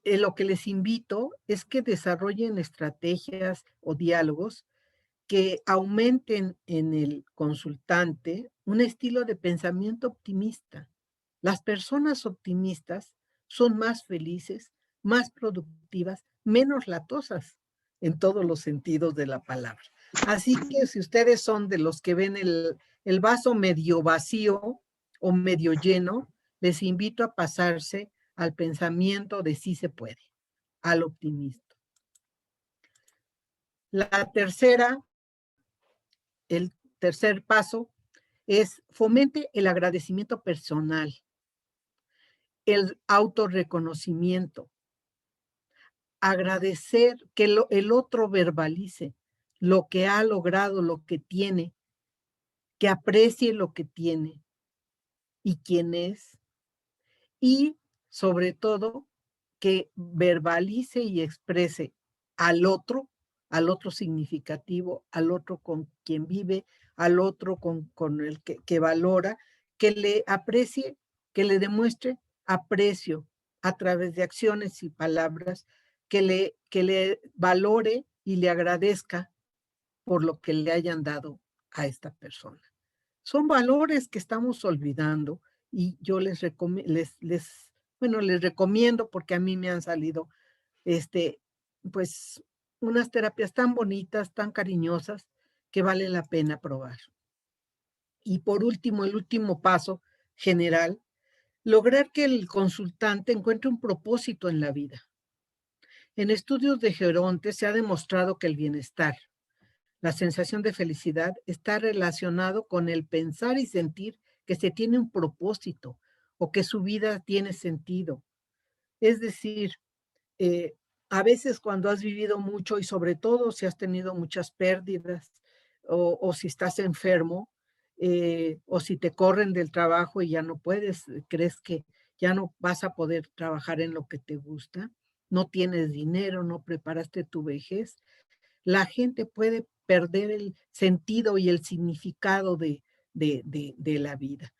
C: Lo que les invito es que desarrollen estrategias o diálogos que aumenten en el consultante un estilo de pensamiento optimista. Las personas optimistas son más felices, más productivas, menos latosas en todos los sentidos de la palabra. Así que si ustedes son de los que ven el vaso medio vacío o medio lleno, les invito a pasarse al pensamiento de sí se puede, al optimismo. La tercera el tercer paso es fomente el agradecimiento personal, el autorreconocimiento, agradecer que el otro verbalice lo que ha logrado, lo que tiene, que aprecie lo que tiene y quién es, y sobre todo que verbalice y exprese al otro significativo, al otro con quien vive, al otro con el que valora, que le aprecie, que le demuestre aprecio a través de acciones y palabras, que le valore y le agradezca por lo que le hayan dado a esta persona. Son valores que estamos olvidando y yo les recomiendo porque a mí me han salido, este, pues, unas terapias tan bonitas, tan cariñosas, que vale la pena probar. Y por último, el último paso general, lograr que el consultante encuentre un propósito en la vida. En estudios de Geronte se ha demostrado que el bienestar, la sensación de felicidad está relacionado con el pensar y sentir que se tiene un propósito o que su vida tiene sentido. Es decir, eh, a veces cuando has vivido mucho y sobre todo si has tenido muchas pérdidas o si estás enfermo o si te corren del trabajo y ya no puedes, crees que ya no vas a poder trabajar en lo que te gusta, no tienes dinero, no preparaste tu vejez, la gente puede perder el sentido y el significado de la vida.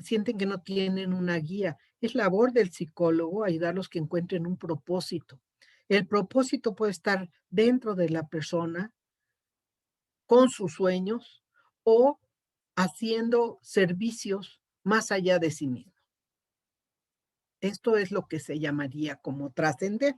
C: Sienten que no tienen una guía. Es labor del psicólogo ayudarlos que encuentren un propósito. El propósito puede estar dentro de la persona, con sus sueños o haciendo servicios más allá de sí mismo. Esto es lo que se llamaría como trascender.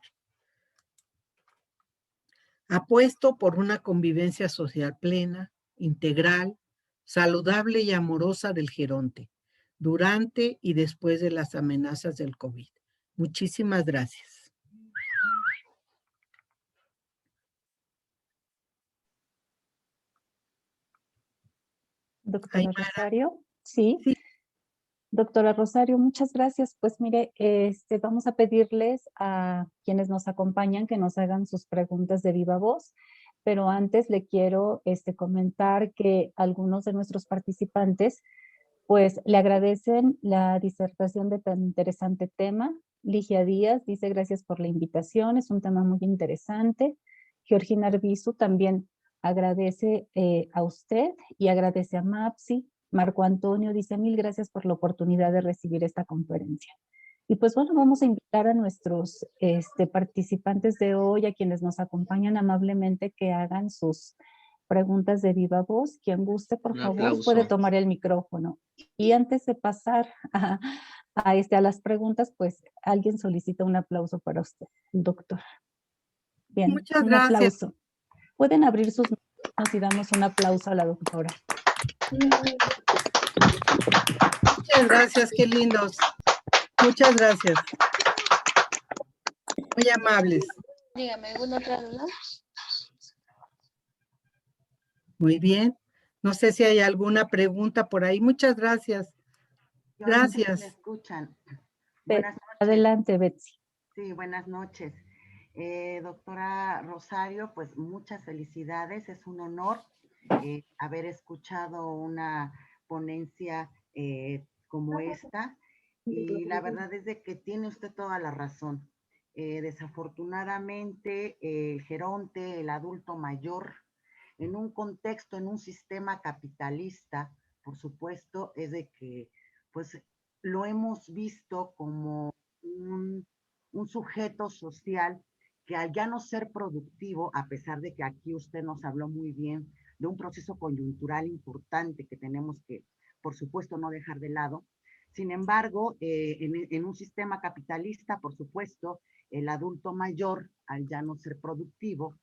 C: Apuesto por una convivencia social plena, integral, saludable y amorosa del geronte, durante y después de las amenazas del COVID. Muchísimas gracias.
A: Doctora
C: Aymara,
A: Rosario, sí.
C: sí,
A: Doctora Rosario, muchas gracias. Pues mire, vamos a pedirles a quienes nos acompañan que nos hagan sus preguntas de viva voz, pero antes le quiero comentar que algunos de nuestros participantes pues le agradecen la disertación de tan interesante tema. Ligia Díaz dice gracias por la invitación, es un tema muy interesante. Georgina Arbizu también agradece a usted y agradece a MAPSI. Marco Antonio dice mil gracias por la oportunidad de recibir esta conferencia. Y pues bueno, vamos a invitar a nuestros participantes de hoy, a quienes nos acompañan amablemente, que hagan sus preguntas de viva voz. Quien guste, por favor, puede tomar el micrófono. Y antes de pasar a las preguntas, pues alguien solicita un aplauso para usted, doctor. Bien,
C: muchas
A: un
C: gracias.
A: aplauso. Pueden abrir sus manos y damos un aplauso a la doctora.
C: Muchas gracias, qué lindos. Muchas gracias. Muy amables.
B: Dígame, ¿alguna otra duda?
C: Muy bien. No sé si hay alguna pregunta por ahí. Muchas gracias.
D: Yo no sé si
C: Gracias.
D: me escuchan. Buenas noches.
A: Adelante, Betsy.
D: Sí, buenas noches. Doctora Rosario, pues muchas felicidades. Es un honor haber escuchado una ponencia como esta. Y la verdad es de que tiene usted toda la razón. Desafortunadamente, el geronte, el adulto mayor, en un contexto, en un sistema capitalista, por supuesto, es de que, pues, lo hemos visto como un sujeto social que al ya no ser productivo, a pesar de que aquí usted nos habló muy bien de un proceso coyuntural importante que tenemos que, por supuesto, no dejar de lado. Sin embargo, en un sistema capitalista, por supuesto, el adulto mayor, al ya no ser productivo,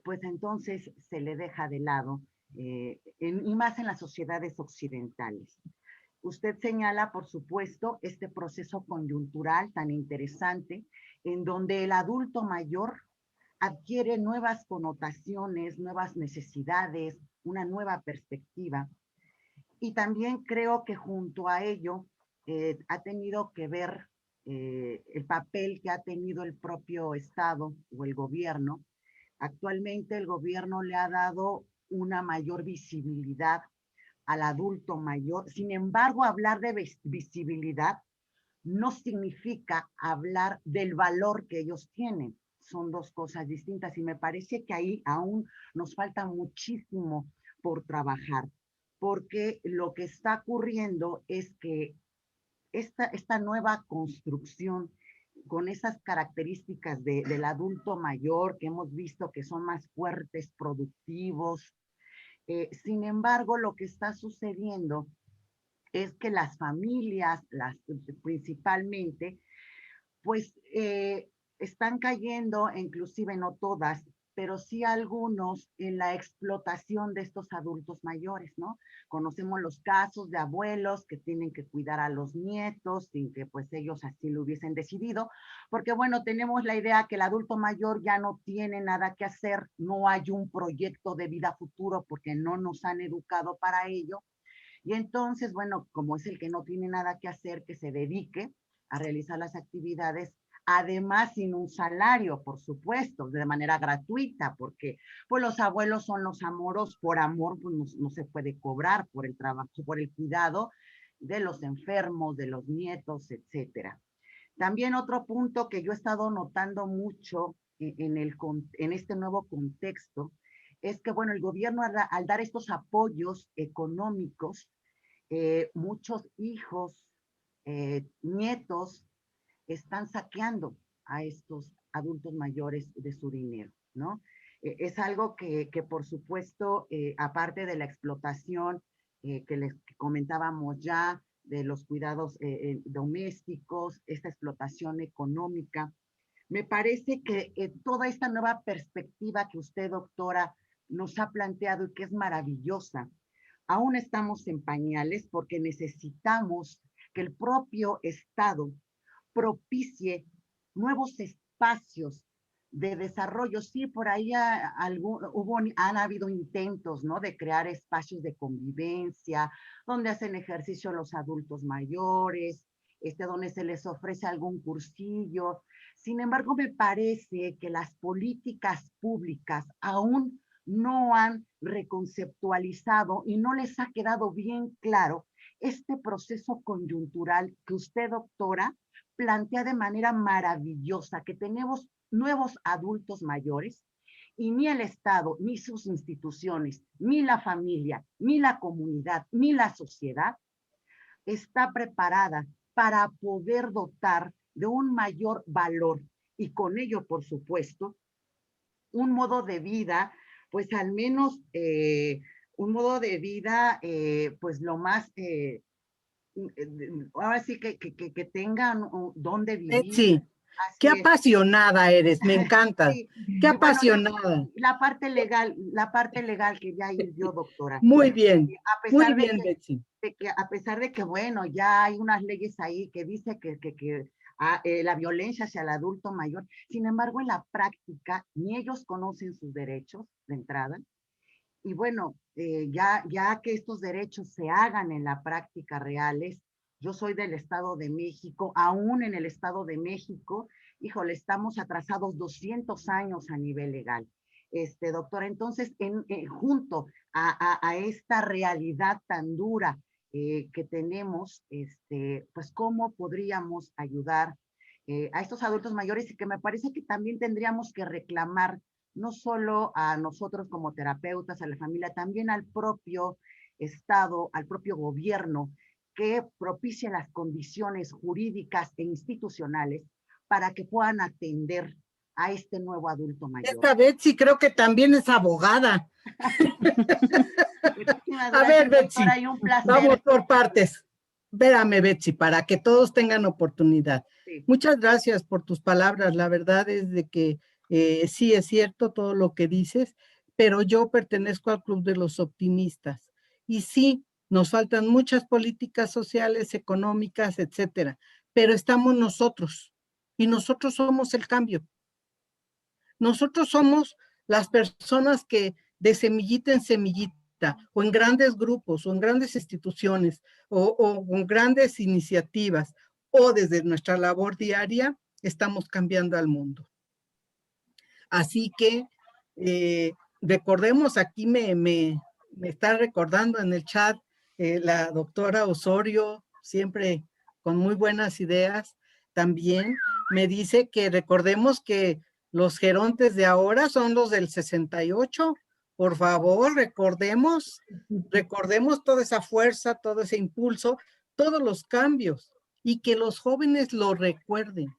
D: pues entonces se le deja de lado, y más en las sociedades occidentales. Usted señala, por supuesto, este proceso coyuntural tan interesante en donde el adulto mayor adquiere nuevas connotaciones, nuevas necesidades, una nueva perspectiva. Y también creo que junto a ello ha tenido que ver el papel que ha tenido el propio Estado o el gobierno. Actualmente el gobierno le ha dado una mayor visibilidad al adulto mayor. Sin embargo, hablar de visibilidad no significa hablar del valor que ellos tienen. Son dos cosas distintas y me parece que ahí aún nos falta muchísimo por trabajar, porque lo que está ocurriendo es que esta nueva construcción con esas características del adulto mayor que hemos visto que son más fuertes, productivos. Sin embargo, lo que está sucediendo es que las familias, principalmente, pues están cayendo, inclusive no todas, pero sí algunos en la explotación de estos adultos mayores, ¿no? Conocemos los casos de abuelos que tienen que cuidar a los nietos sin que pues ellos así lo hubiesen decidido, porque bueno, tenemos la idea que el adulto mayor ya no tiene nada que hacer, no hay un proyecto de vida futuro porque no nos han educado para ello. Y entonces, bueno, como es el que no tiene nada que hacer, que se dedique a realizar las actividades, además sin un salario, por supuesto, de manera gratuita, porque pues los abuelos son los amoros, por amor pues no se puede cobrar por el trabajo, por el cuidado de los enfermos, de los nietos, etcétera. También otro punto que yo he estado notando mucho en este nuevo contexto es que, bueno, el gobierno al dar estos apoyos económicos, muchos hijos, nietos, están saqueando a estos adultos mayores de su dinero, ¿no? Es algo que por supuesto, aparte de la explotación que les comentábamos ya, de los cuidados domésticos, esta explotación económica, me parece que toda esta nueva perspectiva que usted, doctora, nos ha planteado y que es maravillosa, aún estamos en pañales porque necesitamos que el propio Estado propicie nuevos espacios de desarrollo. Sí, por ahí han habido intentos, ¿no? De crear espacios de convivencia, donde hacen ejercicio los adultos mayores, donde se les ofrece algún cursillo. Sin embargo, me parece que las políticas públicas aún no han reconceptualizado y no les ha quedado bien claro este proceso coyuntural que usted, doctora, plantea de manera maravillosa, que tenemos nuevos adultos mayores y ni el Estado, ni sus instituciones, ni la familia, ni la comunidad, ni la sociedad está preparada para poder dotar de un mayor valor y con ello, por supuesto, un modo de vida, pues al menos un modo de vida, pues lo más, ahora sí que tengan dónde vivir.
C: Sí, qué
D: Así es.
C: apasionada eres, me encanta.
D: Sí.
C: Qué
D: Y bueno,
C: apasionada.
D: la parte legal quería ir yo, doctora.
C: Muy bien,
D: A
C: muy
D: pesar
C: bien, Betsy.
D: a pesar de que, bueno, ya hay unas leyes ahí que dice que la violencia hacia el adulto mayor, sin embargo, en la práctica, ni ellos conocen sus derechos de entrada. Y bueno, ya que estos derechos se hagan en la práctica reales, yo soy del Estado de México, aún en el Estado de México, híjole, estamos atrasados 200 años a nivel legal. Doctora, entonces, junto a esta realidad tan dura que tenemos, pues, ¿cómo podríamos ayudar a estos adultos mayores? Y que me parece que también tendríamos que reclamar no solo a nosotros como terapeutas, a la familia, también al propio Estado, al propio gobierno, que propicie las condiciones jurídicas e institucionales para que puedan atender a este nuevo adulto mayor.
C: Esta Betsy creo que también es abogada.
D: A ver,
C: Betsy,
D: un placer.
C: Vamos por partes. Espérame, Betsy, para que todos tengan oportunidad. Sí. Muchas gracias por tus palabras. La verdad es de que sí es cierto todo lo que dices, pero yo pertenezco al Club de los Optimistas. Y sí, nos faltan muchas políticas sociales, económicas, etcétera, pero estamos nosotros y nosotros somos el cambio. Nosotros somos las personas que de semillita en semillita o en grandes grupos, o en grandes instituciones, o con grandes iniciativas, o desde nuestra labor diaria, estamos cambiando al mundo. Así que recordemos, aquí me está recordando en el chat la doctora Osorio, siempre con muy buenas ideas, también me dice que recordemos que los gerontes de ahora son los del 68. Por favor, recordemos toda esa fuerza, todo ese impulso, todos los cambios, y que los jóvenes lo recuerden,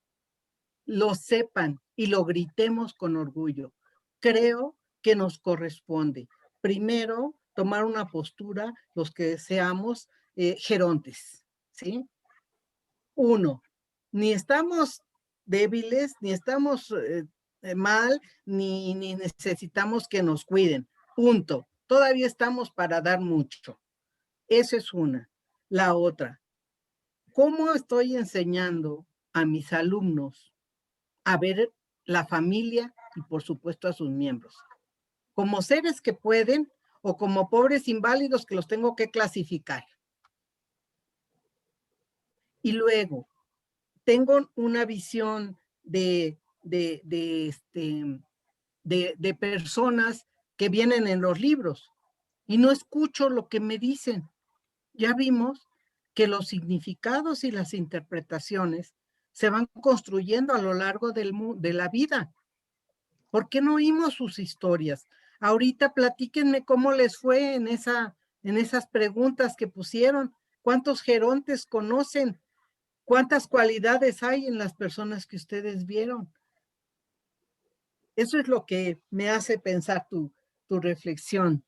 C: lo sepan y lo gritemos con orgullo. Creo que nos corresponde primero tomar una postura los que seamos gerontes, ¿sí? Uno, ni estamos débiles, ni estamos mal, ni necesitamos que nos cuiden. Punto. Todavía estamos para dar mucho. Esa es una. La otra, ¿cómo estoy enseñando a mis alumnos a ver la familia y por supuesto a sus miembros? ¿Como seres que pueden o como pobres inválidos que los tengo que clasificar? Y luego, tengo una visión de personas que vienen en los libros y no escucho lo que me dicen. Ya vimos que los significados y las interpretaciones se van construyendo a lo largo de la vida. ¿Por qué no oímos sus historias? Ahorita platíquenme cómo les fue en esas preguntas que pusieron. ¿Cuántos gerontes conocen? ¿Cuántas cualidades hay en las personas que ustedes vieron? Eso es lo que me hace pensar tu reflexión.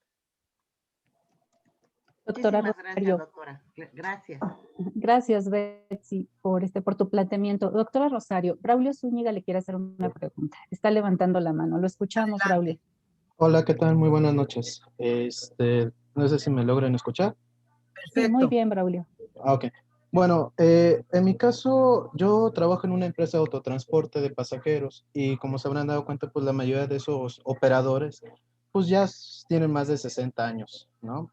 A: Doctora
D: Muchísimas gracias,
A: Rosario.
D: doctora. Gracias.
A: Gracias, Betsy, por tu planteamiento. Doctora Rosario, Braulio Zúñiga le quiere hacer una pregunta. Está levantando la mano. Lo escuchamos, Braulio.
E: Hola, ¿qué tal? Muy buenas noches. No sé si me logran escuchar.
A: Sí, muy
C: Perfecto.
A: bien, Braulio.
E: Ok. Bueno, en mi caso, yo trabajo en una empresa de autotransporte de pasajeros y como se habrán dado cuenta, pues la mayoría de esos operadores, pues ya tienen más de 60 años, ¿no?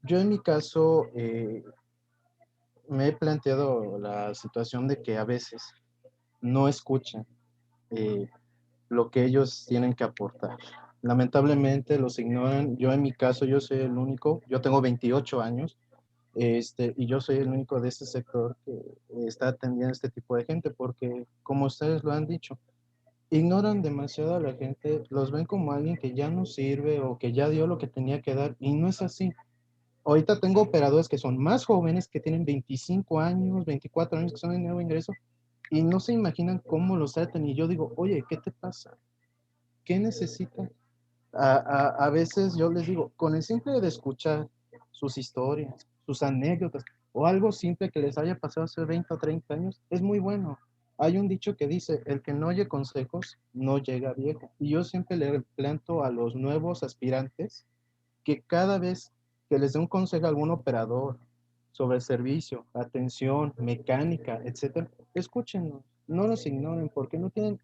E: Yo en mi caso me he planteado la situación de que a veces no escuchan lo que ellos tienen que aportar. Lamentablemente los ignoran. Yo en mi caso, yo soy el único, yo tengo 28 años, y yo soy el único de este sector que está atendiendo a este tipo de gente, porque como ustedes lo han dicho, ignoran demasiado a la gente, los ven como alguien que ya no sirve o que ya dio lo que tenía que dar, y no es así. Ahorita tengo operadores que son más jóvenes, que tienen 25 años, 24 años, que son de nuevo ingreso, y no se imaginan cómo los tratan. Y yo digo, oye, ¿qué te pasa? ¿Qué necesitan? A veces yo les digo, con el simple de escuchar sus historias, sus anécdotas, o algo simple que les haya pasado hace 20 o 30 años, es muy bueno. Hay un dicho que dice, el que no oye consejos, no llega viejo. Y yo siempre le planto a los nuevos aspirantes que cada vez que les dé un consejo a algún operador sobre servicio, atención, mecánica, etcétera, escúchenlos, no los ignoren, porque no tienen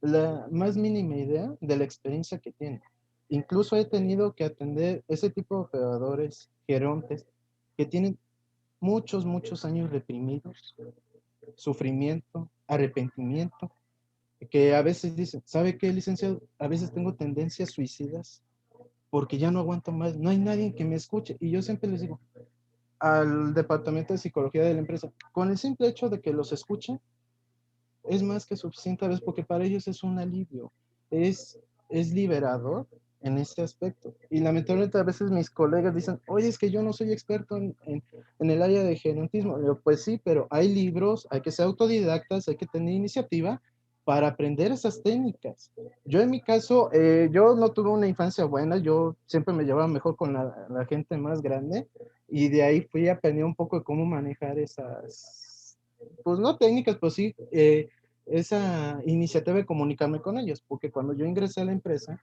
E: la más mínima idea de la experiencia que tienen. Incluso he tenido que atender ese tipo de operadores, gerontes, que tienen muchos, muchos años reprimidos, sufrimiento, arrepentimiento, que a veces dicen, ¿sabe qué, licenciado? A veces tengo tendencias suicidas porque ya no aguanto más, no hay nadie que me escuche. Y yo siempre les digo al departamento de psicología de la empresa, con el simple hecho de que los escuchen, es más que suficiente a veces, porque para ellos es un alivio, es liberador en ese aspecto. Y lamentablemente a veces mis colegas dicen, oye, es que yo no soy experto en el área de gerentismo. Yo, pues sí, pero hay libros, hay que ser autodidactas, hay que tener iniciativa para aprender esas técnicas. Yo en mi caso, yo no tuve una infancia buena, yo siempre me llevaba mejor con la gente más grande y de ahí fui a aprender un poco de cómo manejar esas, pues no técnicas, pues sí, esa iniciativa de comunicarme con ellos, porque cuando yo ingresé a la empresa,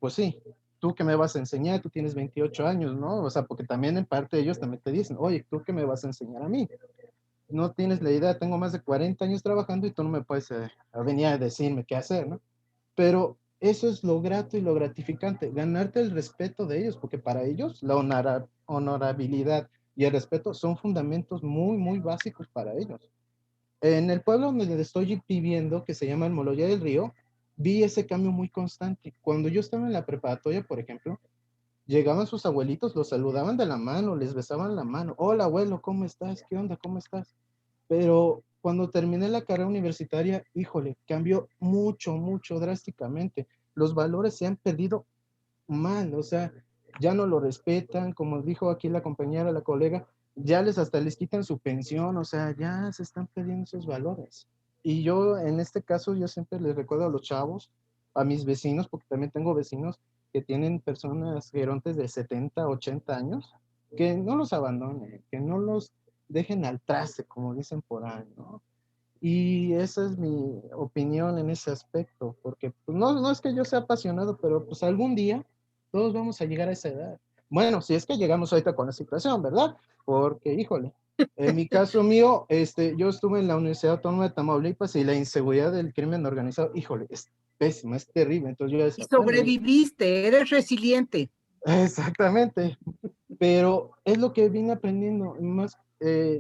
E: pues sí, tú que me vas a enseñar, tú tienes 28 años, ¿no? O sea, porque también en parte ellos también te dicen, oye, ¿tú qué me vas a enseñar a mí? No tienes la idea, tengo más de 40 años trabajando y tú no me puedes venir a decirme qué hacer, ¿no? Pero Eso es lo grato y lo gratificante, ganarte el respeto de ellos, porque para ellos la honorabilidad y el respeto son fundamentos muy, muy básicos para ellos. En el pueblo donde estoy viviendo, que se llama Almoloya del Río, vi ese cambio muy constante. Cuando yo estaba en la preparatoria, por ejemplo, llegaban sus abuelitos, los saludaban de la mano, les besaban la mano. Hola, abuelo, ¿cómo estás? ¿Qué onda? ¿Cómo estás? Pero cuando terminé la carrera universitaria, híjole, cambió mucho, mucho, drásticamente. Los valores se han perdido mal, o sea, ya no lo respetan, como dijo aquí la compañera, la colega, ya hasta les quitan su pensión, o sea, ya se están perdiendo esos valores. Y yo, en este caso, yo siempre les recuerdo a los chavos, a mis vecinos, porque también tengo vecinos que tienen personas gerontes de 70, 80 años, que no los abandonen, que no los dejen al traste, como dicen por ahí, ¿no? Y esa es mi opinión en ese aspecto, porque pues, no es que yo sea apasionado, pero pues algún día todos vamos a llegar a esa edad. Bueno, si es que llegamos ahorita con la situación, ¿verdad? Porque, híjole, en mi caso mío, yo estuve en la Universidad Autónoma de Tamaulipas y la inseguridad del crimen organizado, híjole, es pésima, es terrible. Entonces yo
C: Y
E: decía, bueno,
C: sobreviviste, eres resiliente.
E: exactamente, pero es lo que vine aprendiendo, más,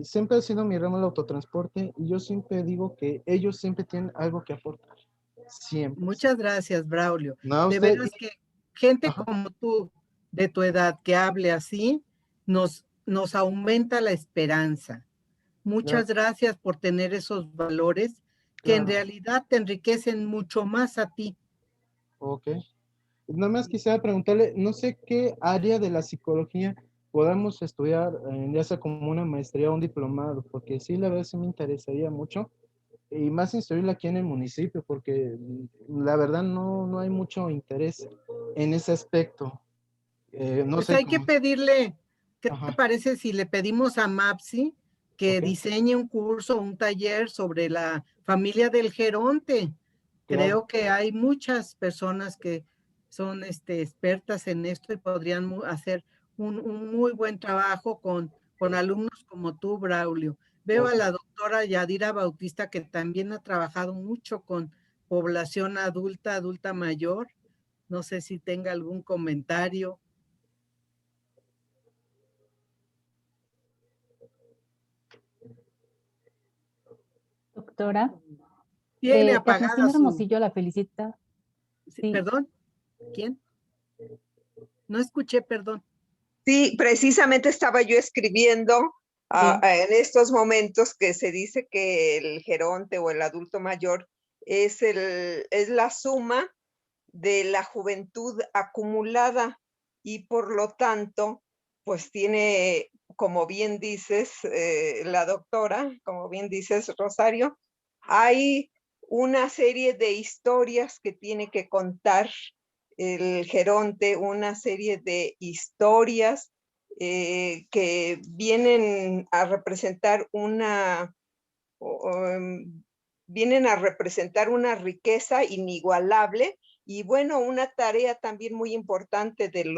E: siempre ha sido mi ramo el autotransporte y yo siempre digo que ellos siempre tienen algo que aportar, siempre.
C: Muchas gracias, Braulio.
E: No,
C: De
E: usted,
C: veras que gente
E: ajá,
C: como tú, de tu edad, que hable así, nos aumenta la esperanza. Muchas
E: claro,
C: gracias por tener esos valores que en
E: claro,
C: realidad te enriquecen mucho más a ti.
E: ok. Nada más quisiera preguntarle, no sé qué área de la psicología podamos estudiar, ya sea como una maestría o un diplomado, porque sí, la verdad sí me interesaría mucho, y más instruirla aquí en el municipio, porque la verdad no hay mucho interés en ese aspecto. No
C: Pues
E: sé
C: hay que
E: cómo.
C: pedirle, ¿qué te
E: Ajá,
C: parece si le pedimos a MAPSI que
E: ok,
C: diseñe un curso, un taller sobre la familia del geronte?
E: claro.
C: Creo que hay muchas personas que son expertas en esto y podrían hacer un muy buen trabajo con alumnos como tú, Braulio. Veo a
E: Ok.
C: la doctora Yadira Bautista que también ha trabajado mucho con población adulta, adulta mayor. No sé si tenga algún comentario.
A: Doctora,
C: Tiene apagada
A: Ernestina
C: su,
A: Hermosillo la felicita.
C: sí,
A: Sí,
C: perdón, ¿quién? No escuché, perdón.
F: Sí, precisamente estaba yo escribiendo
A: sí.
F: en estos momentos que se dice que el geronte o el adulto mayor es la suma de la juventud acumulada y por lo tanto, pues tiene, como bien dices, la doctora, como bien dices, Rosario, hay una serie de historias que tiene que contar el geronte, una serie de historias que vienen a representar vienen a representar una riqueza inigualable y bueno, una tarea también muy importante del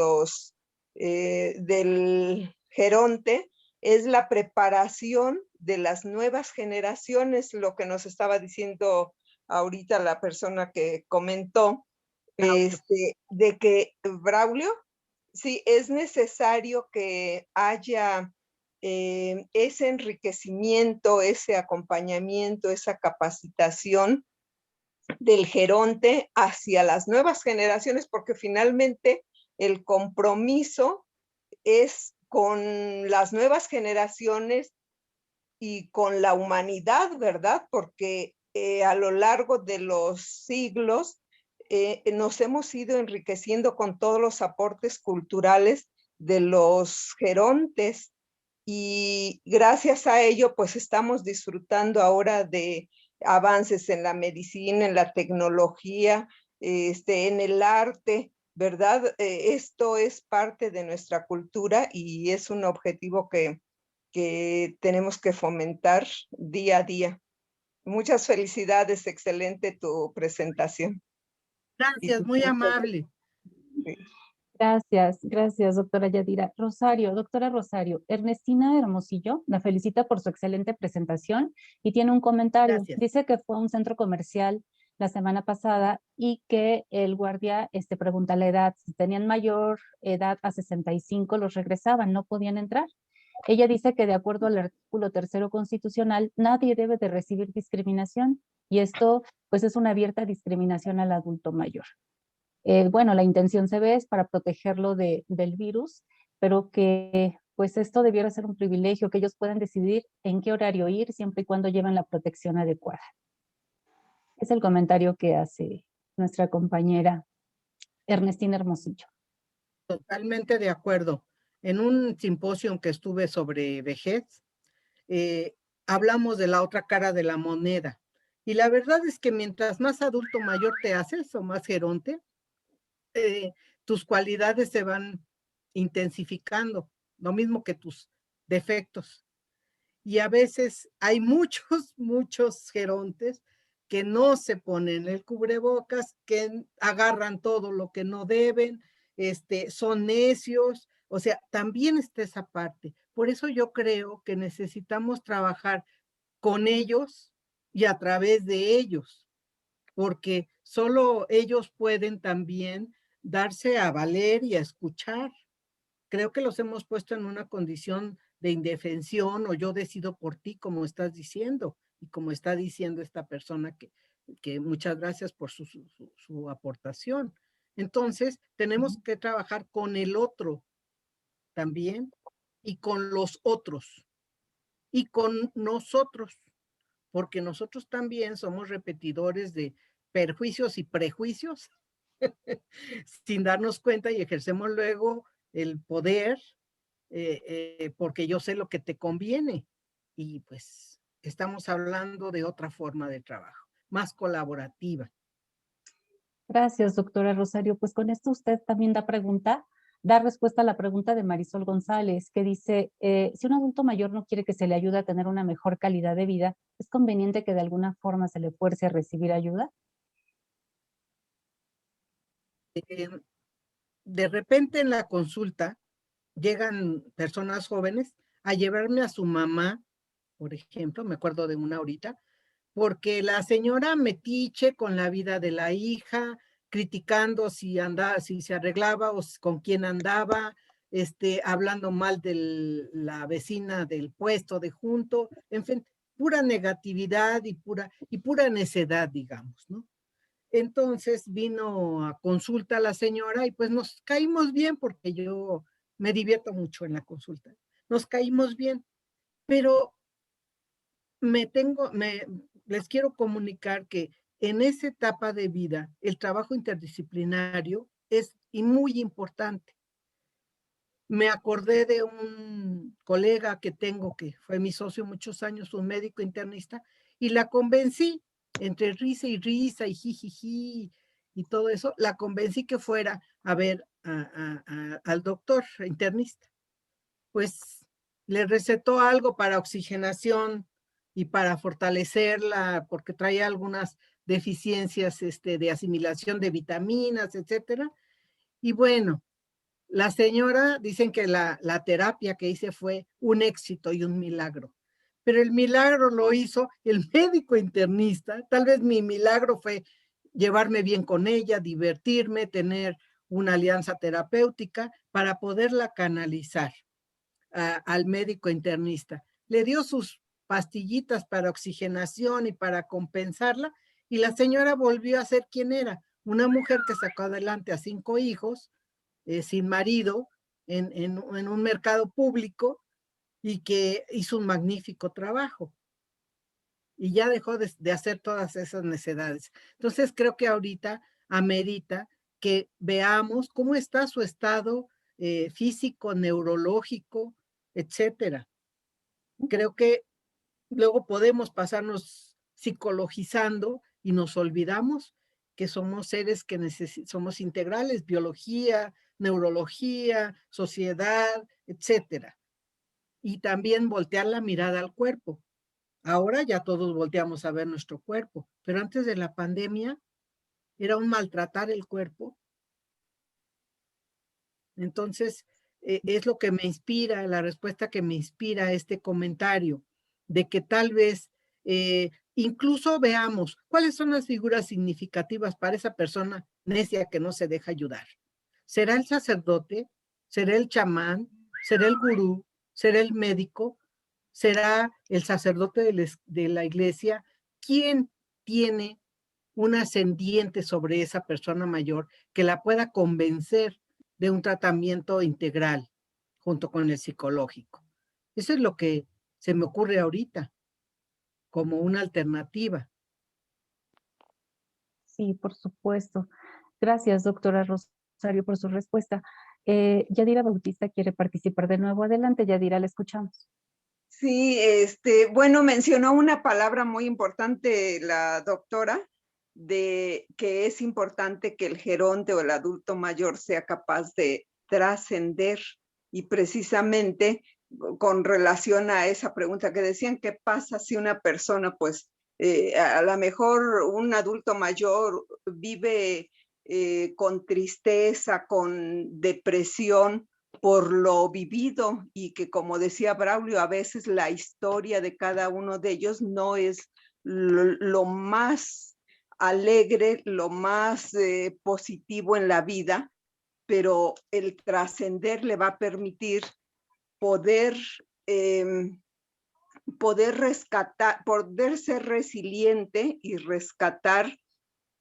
F: geronte es la preparación de las nuevas generaciones, lo que nos estaba diciendo ahorita la persona que comentó,
C: Braulio.
F: de que Braulio, sí, es necesario que haya ese enriquecimiento, ese acompañamiento, esa capacitación del geronte hacia las nuevas generaciones, porque finalmente el compromiso es con las nuevas generaciones y con la humanidad, ¿verdad? Porque a lo largo de los siglos nos hemos ido enriqueciendo con todos los aportes culturales de los gerontes y gracias a ello pues estamos disfrutando ahora de avances en la medicina, en la tecnología, en el arte, ¿verdad? Esto es parte de nuestra cultura y es un objetivo que tenemos que fomentar día a día. Muchas felicidades, excelente tu presentación y
C: Gracias,
F: tu
C: muy
F: punto de
C: amable.
F: vista.
A: Gracias, doctora Yadira. Doctora Rosario, Ernestina Hermosillo la felicita por su excelente presentación y tiene un comentario.
C: Gracias.
A: Dice que fue a un centro comercial la semana pasada y que el guardia pregunta la edad. Si tenían mayor edad a 65, los regresaban, no podían entrar. Ella dice que de acuerdo al artículo 3º constitucional, nadie debe de recibir discriminación y esto pues es una abierta discriminación al adulto mayor. Bueno, la intención se ve es para protegerlo del virus, pero que pues esto debiera ser un privilegio, que ellos puedan decidir en qué horario ir siempre y cuando lleven la protección adecuada. Es el comentario que hace nuestra compañera Ernestina Hermosillo.
C: Totalmente de acuerdo. En un simposio que estuve sobre vejez, hablamos de la otra cara de la moneda. Y la verdad es que mientras más adulto mayor te haces o más geronte, tus cualidades se van intensificando, lo mismo que tus defectos. Y a veces hay muchos gerontes que no se ponen el cubrebocas, que agarran todo lo que no deben, son necios, o sea, también está esa parte. Por eso yo creo que necesitamos trabajar con ellos y a través de ellos, porque solo ellos pueden también darse a valer y a escuchar. Creo que los hemos puesto en una condición de indefensión o yo decido por ti, como estás diciendo, y como está diciendo esta persona que muchas gracias por su aportación. Entonces, tenemos que trabajar con el otro también y con los otros y con nosotros, porque nosotros también somos repetidores de perjuicios y prejuicios sin darnos cuenta y ejercemos luego el poder porque yo sé lo que te conviene y pues estamos hablando de otra forma de trabajo, más colaborativa.
A: Gracias, doctora Rosario. Pues con esto usted también da respuesta a la pregunta de Marisol González, que dice, si un adulto mayor no quiere que se le ayude a tener una mejor calidad de vida, ¿es conveniente que de alguna forma se le fuerce a recibir ayuda?
C: De repente en la consulta llegan personas jóvenes a llevarme a su mamá, por ejemplo, me acuerdo de una ahorita, porque la señora metiche con la vida de la hija, criticando si andaba, si se arreglaba o con quién andaba, hablando mal de la vecina del puesto de junto, en fin, pura negatividad y pura necedad, digamos, ¿no? Entonces vino a consulta la señora y pues nos caímos bien porque yo me divierto mucho en la consulta. Nos caímos bien, pero les quiero comunicar que en esa etapa de vida el trabajo interdisciplinario es muy importante. Me acordé de un colega que tengo que fue mi socio muchos años, un médico internista, y la convencí entre risa y jijiji y todo eso, la convencí que fuera a ver al doctor internista. Pues le recetó algo para oxigenación y para fortalecerla, porque traía algunas deficiencias de asimilación de vitaminas, etcétera. Y bueno, la señora, dicen que la terapia que hice fue un éxito y un milagro. Pero el milagro lo hizo el médico internista. Tal vez mi milagro fue llevarme bien con ella, divertirme, tener una alianza terapéutica para poderla canalizar al médico internista. Le dio sus pastillitas para oxigenación y para compensarla, y la señora volvió a ser quien era, una mujer que sacó adelante a 5 hijos, sin marido, en un mercado público, y que hizo un magnífico trabajo. Y ya dejó de hacer todas esas necedades. Entonces creo que ahorita amerita que veamos cómo está su estado físico, neurológico, etcétera. Creo que luego podemos pasarnos psicologizando y nos olvidamos que somos seres que somos integrales, biología, neurología, sociedad, etcétera. Y también voltear la mirada al cuerpo. Ahora ya todos volteamos a ver nuestro cuerpo, pero antes de la pandemia era un maltratar el cuerpo. Entonces, es lo que me inspira, la respuesta que me inspira este comentario, de que tal vez incluso veamos cuáles son las figuras significativas para esa persona necia que no se deja ayudar. ¿Será el sacerdote? ¿Será el chamán? ¿Será el gurú? ¿Será el médico? ¿Será el sacerdote de la iglesia? ¿Quién tiene un ascendiente sobre esa persona mayor que la pueda convencer de un tratamiento integral junto con el psicológico? Eso es lo que se me ocurre ahorita como una alternativa.
A: Sí, por supuesto. Gracias, doctora Rosario, por su respuesta. Yadira Bautista quiere participar de nuevo. Adelante, Yadira, la escuchamos.
F: Sí, bueno, mencionó una palabra muy importante la doctora, de que es importante que el geronte o el adulto mayor sea capaz de trascender, y precisamente con relación a esa pregunta que decían, ¿qué pasa si una persona, pues, a lo mejor un adulto mayor vive con tristeza, con depresión por lo vivido, y que, como decía Braulio, a veces la historia de cada uno de ellos no es lo más alegre, lo más positivo en la vida, pero el trascender le va a permitir poder, poder rescatar, poder ser resiliente y rescatar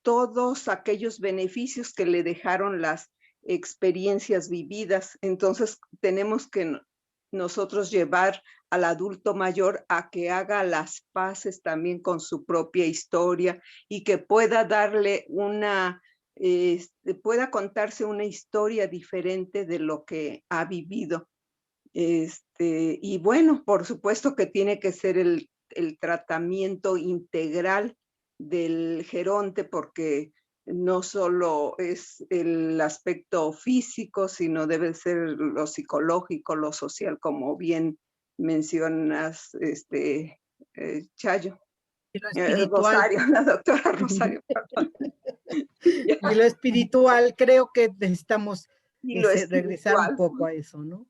F: todos aquellos beneficios que le dejaron las experiencias vividas. Entonces tenemos que nosotros llevar al adulto mayor a que haga las paces también con su propia historia, y que pueda darle pueda contarse una historia diferente de lo que ha vivido. Y bueno, por supuesto que tiene que ser el tratamiento integral del geronte, porque no solo es el aspecto físico, sino debe ser lo psicológico, lo social, como bien mencionas, Chayo.
C: Y lo espiritual.
F: Rosario, la doctora Rosario, perdón.
C: Y lo espiritual, creo que necesitamos
F: Y lo
C: regresar un
F: espiritual.
C: poco a eso, ¿no?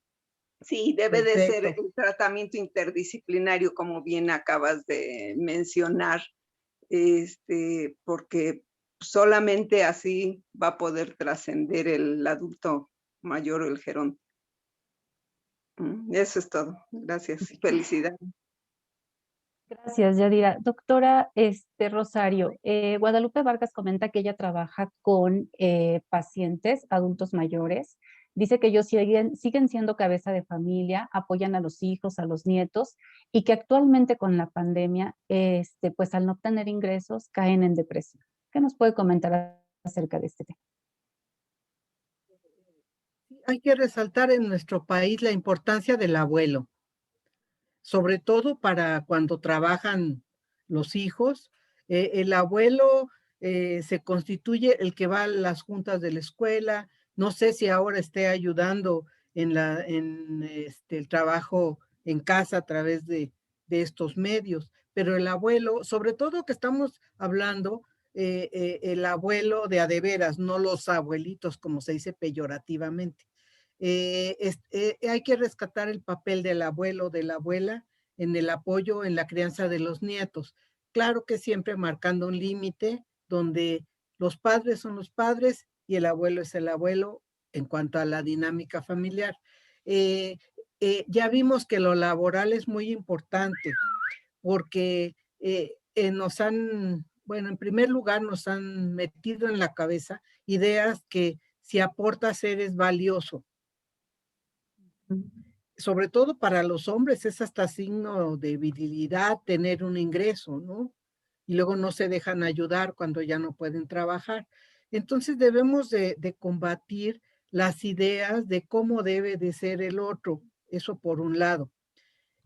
F: Sí, debe de ser
C: Perfecto.
F: el tratamiento interdisciplinario, como bien acabas de mencionar, porque solamente así va a poder trascender el adulto mayor o el geronte. Eso es todo. Gracias. Felicidades.
A: Gracias, Yadira. Doctora Rosario, Guadalupe Vargas comenta que ella trabaja con pacientes adultos mayores. Dice que ellos siguen siendo cabeza de familia, apoyan a los hijos, a los nietos, y que actualmente con la pandemia, pues al no tener ingresos, caen en depresión. ¿Qué nos puede comentar acerca de este tema?
C: Hay que resaltar en nuestro país la importancia del abuelo, sobre todo para cuando trabajan los hijos. El abuelo se constituye el que va a las juntas de la escuela. No sé si ahora esté ayudando en el trabajo en casa a través de estos medios, pero el abuelo, sobre todo que estamos hablando, el abuelo de a de veras, no los abuelitos como se dice peyorativamente. Hay que rescatar el papel del abuelo, de la abuela, en el apoyo, en la crianza de los nietos. Claro que siempre marcando un límite donde los padres son los padres y el abuelo es el abuelo en cuanto a la dinámica familiar. Ya vimos que lo laboral es muy importante porque nos han, bueno, en primer lugar nos han metido en la cabeza ideas que si aportas eres valioso. Sobre todo para los hombres es hasta signo de virilidad tener un ingreso, ¿no? Y luego no se dejan ayudar cuando ya no pueden trabajar. Entonces debemos de combatir las ideas de cómo debe de ser el otro, eso por un lado.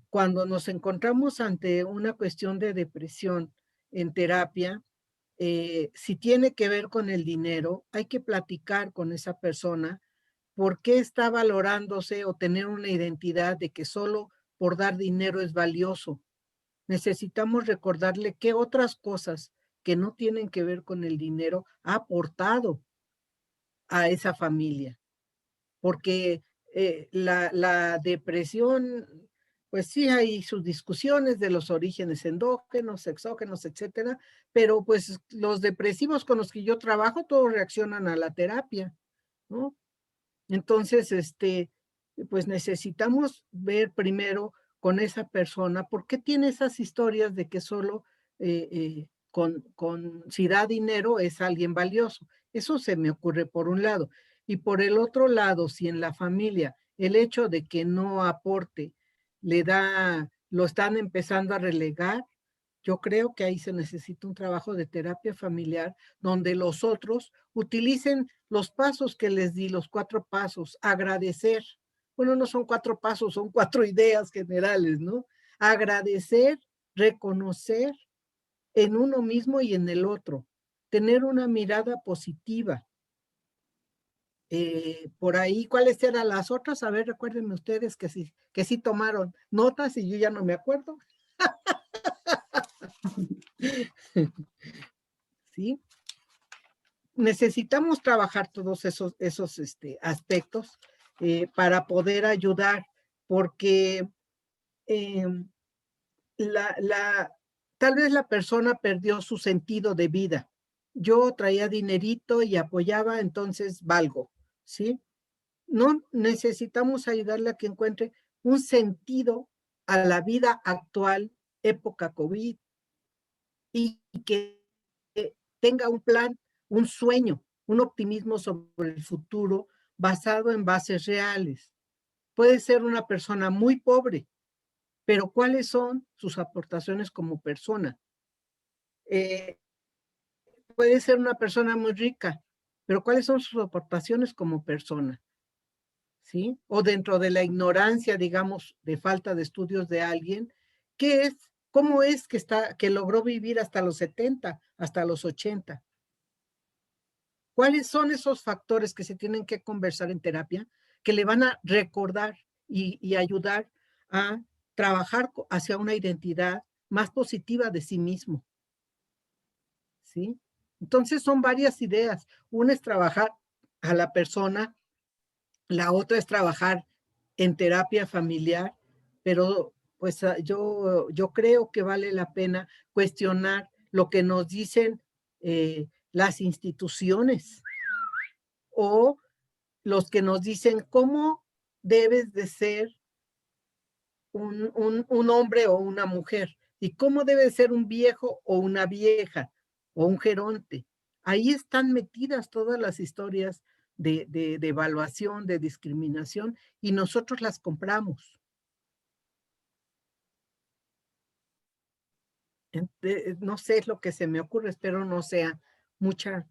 C: Cuando nos encontramos ante una cuestión de depresión en terapia, si tiene que ver con el dinero, hay que platicar con esa persona por qué está valorándose o tener una identidad de que solo por dar dinero es valioso. Necesitamos recordarle qué otras cosas que no tienen que ver con el dinero ha aportado a esa familia. Porque la depresión pues sí hay sus discusiones de los orígenes endógenos, exógenos, etcétera, pero pues los depresivos con los que yo trabajo todos reaccionan a la terapia, ¿no? Entonces, pues necesitamos ver primero con esa persona por qué tiene esas historias de que solo si da dinero es alguien valioso. Eso se me ocurre por un lado. Y por el otro lado, si en la familia el hecho de que no aporte lo están empezando a relegar, yo creo que ahí se necesita un trabajo de terapia familiar donde los otros utilicen los pasos que les di, los 4 pasos, agradecer. Bueno, no son 4 pasos, son 4 ideas generales, ¿no? Agradecer, reconocer en uno mismo y en el otro, tener una mirada positiva. Por ahí, ¿cuáles eran las otras? A ver, recuérdenme ustedes que sí tomaron notas y yo ya no me acuerdo. ¿Sí? Necesitamos trabajar todos esos aspectos para poder ayudar, porque tal vez la persona perdió su sentido de vida. Yo traía dinerito y apoyaba, entonces valgo, ¿sí? No necesitamos ayudarle a que encuentre un sentido a la vida actual, época COVID, y que tenga un plan, un sueño, un optimismo sobre el futuro basado en bases reales. Puede ser una persona muy pobre, pero ¿cuáles son sus aportaciones como persona? Puede ser una persona muy rica, pero ¿cuáles son sus aportaciones como persona? ¿Sí? O dentro de la ignorancia, digamos, de falta de estudios de alguien, ¿cómo es que logró vivir hasta los 70, hasta los 80? ¿Cuáles son esos factores que se tienen que conversar en terapia que le van a recordar y ayudar a trabajar hacia una identidad más positiva de sí mismo? ¿Sí? Entonces son varias ideas. Una es trabajar a la persona, la otra es trabajar en terapia familiar, pero pues yo creo que vale la pena cuestionar lo que nos dicen las instituciones o los que nos dicen cómo debes de ser un hombre o una mujer y cómo debe ser un viejo o una vieja o un geronte. Ahí están metidas todas las historias de evaluación, de discriminación, y nosotros las compramos. No sé, es lo que se me ocurre, espero no sea mucha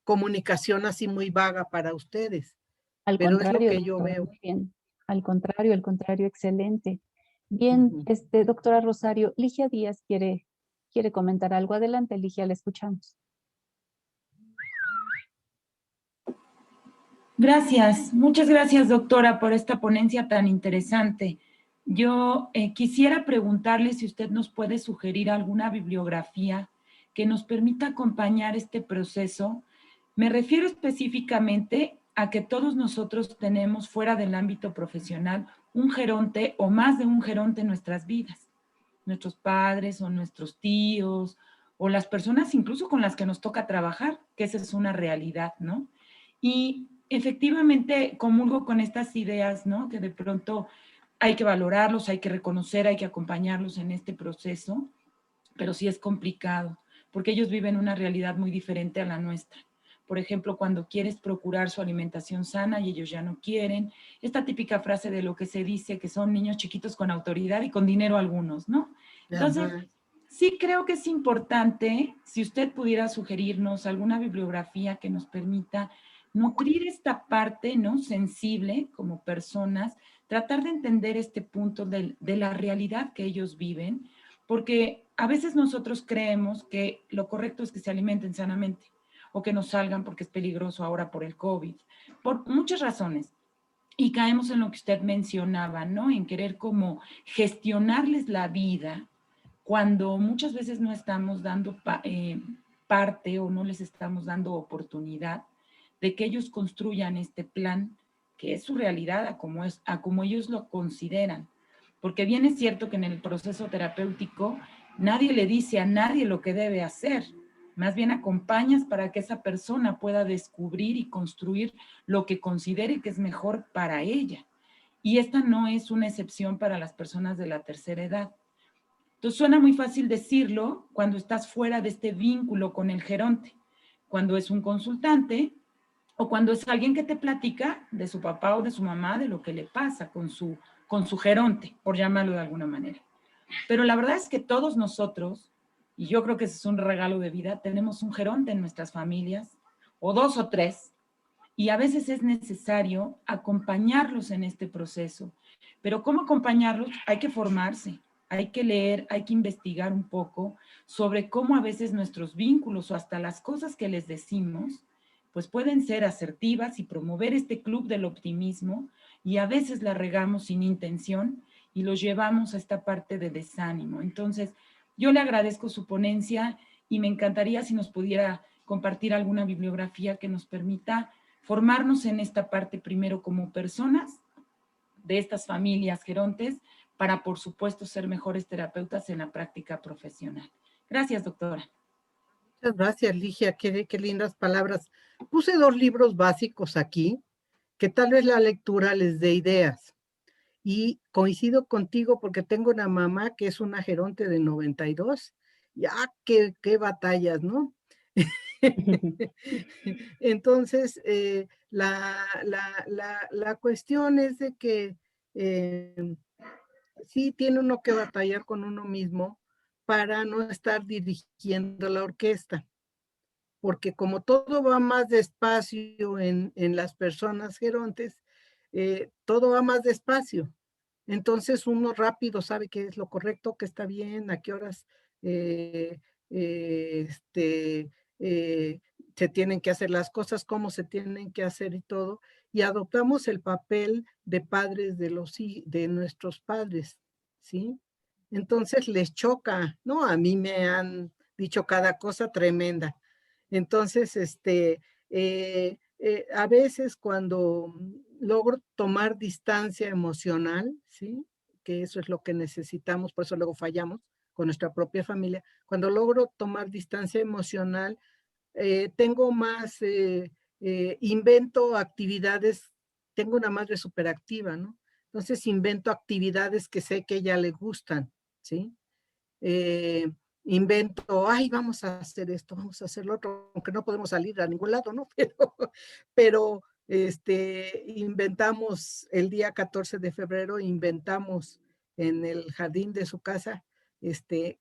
C: comunicación así muy vaga para ustedes,
A: Al
C: pero es lo
A: contrario,
C: que yo
A: doctora,
C: veo.
A: muy bien. Al contrario, excelente. Bien, doctora Rosario, Ligia Díaz quiere comentar algo. Adelante, Ligia, la escuchamos.
G: Gracias, muchas gracias, doctora, por esta ponencia tan interesante. Yo quisiera preguntarle si usted nos puede sugerir alguna bibliografía que nos permita acompañar este proceso. Me refiero específicamente a que todos nosotros tenemos fuera del ámbito profesional un geronte o más de un geronte en nuestras vidas. Nuestros padres o nuestros tíos o las personas incluso con las que nos toca trabajar, que esa es una realidad, ¿no? Y efectivamente comulgo con estas ideas, ¿no? Que de pronto hay que valorarlos, hay que reconocer, hay que acompañarlos en este proceso, pero sí es complicado, porque ellos viven una realidad muy diferente a la nuestra. Por ejemplo, cuando quieres procurar su alimentación sana y ellos ya no quieren, esta típica frase de lo que se dice que son niños chiquitos con autoridad y con dinero algunos, ¿no? Entonces, sí creo que es importante, si usted pudiera sugerirnos alguna bibliografía que nos permita nutrir esta parte, ¿no? Sensible como personas, tratar de entender este punto de la realidad que ellos viven, porque a veces nosotros creemos que lo correcto es que se alimenten sanamente o que no salgan porque es peligroso ahora por el COVID, por muchas razones. Y caemos en lo que usted mencionaba, ¿no? En querer como gestionarles la vida cuando muchas veces no estamos dando parte o no les estamos dando oportunidad de que ellos construyan este plan que es su realidad a como ellos lo consideran. Porque bien es cierto que en el proceso terapéutico nadie le dice a nadie lo que debe hacer. Más bien acompañas para que esa persona pueda descubrir y construir lo que considere que es mejor para ella. Y esta no es una excepción para las personas de la tercera edad. Entonces suena muy fácil decirlo cuando estás fuera de este vínculo con el geronte, cuando es un consultante o cuando es alguien que te platica de su papá o de su mamá, de lo que le pasa con su geronte, por llamarlo de alguna manera. Pero la verdad es que todos nosotros, y yo creo que ese es un regalo de vida, tenemos un geronte en nuestras familias, o 2 o 3, y a veces es necesario acompañarlos en este proceso. Pero ¿cómo acompañarlos? Hay que formarse, hay que leer, hay que investigar un poco sobre cómo a veces nuestros vínculos o hasta las cosas que les decimos, pues pueden ser asertivas y promover este club del optimismo, y a veces la regamos sin intención y los llevamos a esta parte de desánimo. Entonces, yo le agradezco su ponencia y me encantaría si nos pudiera compartir alguna bibliografía que nos permita formarnos en esta parte primero como personas de estas familias gerontes para, por supuesto, ser mejores terapeutas en la práctica profesional. Gracias, doctora.
C: Muchas gracias, Ligia, qué lindas palabras. Puse 2 libros básicos aquí, que tal vez la lectura les dé ideas. Y coincido contigo porque tengo una mamá que es una geronte de 92. Ya, qué batallas, ¿no? Entonces, la cuestión es de que sí tiene uno que batallar con uno mismo para no estar dirigiendo la orquesta, porque como todo va más despacio en las personas gerontes, todo va más despacio. Entonces uno rápido sabe qué es lo correcto, qué está bien, a qué horas se tienen que hacer las cosas, cómo se tienen que hacer y todo, y adoptamos el papel de padres de nuestros padres, ¿sí? Entonces les choca, ¿no? A mí me han dicho cada cosa tremenda. Entonces, a veces cuando logro tomar distancia emocional, ¿sí? Que eso es lo que necesitamos, por eso luego fallamos con nuestra propia familia. Cuando logro tomar distancia emocional, tengo más, invento actividades, tengo una madre superactiva, ¿no? Entonces invento actividades que sé que a ella le gustan, ¿sí? Invento, ay, vamos a hacer esto, vamos a hacer lo otro, aunque no podemos salir a ningún lado, ¿no? Pero inventamos el día 14 de febrero, inventamos en el jardín de su casa,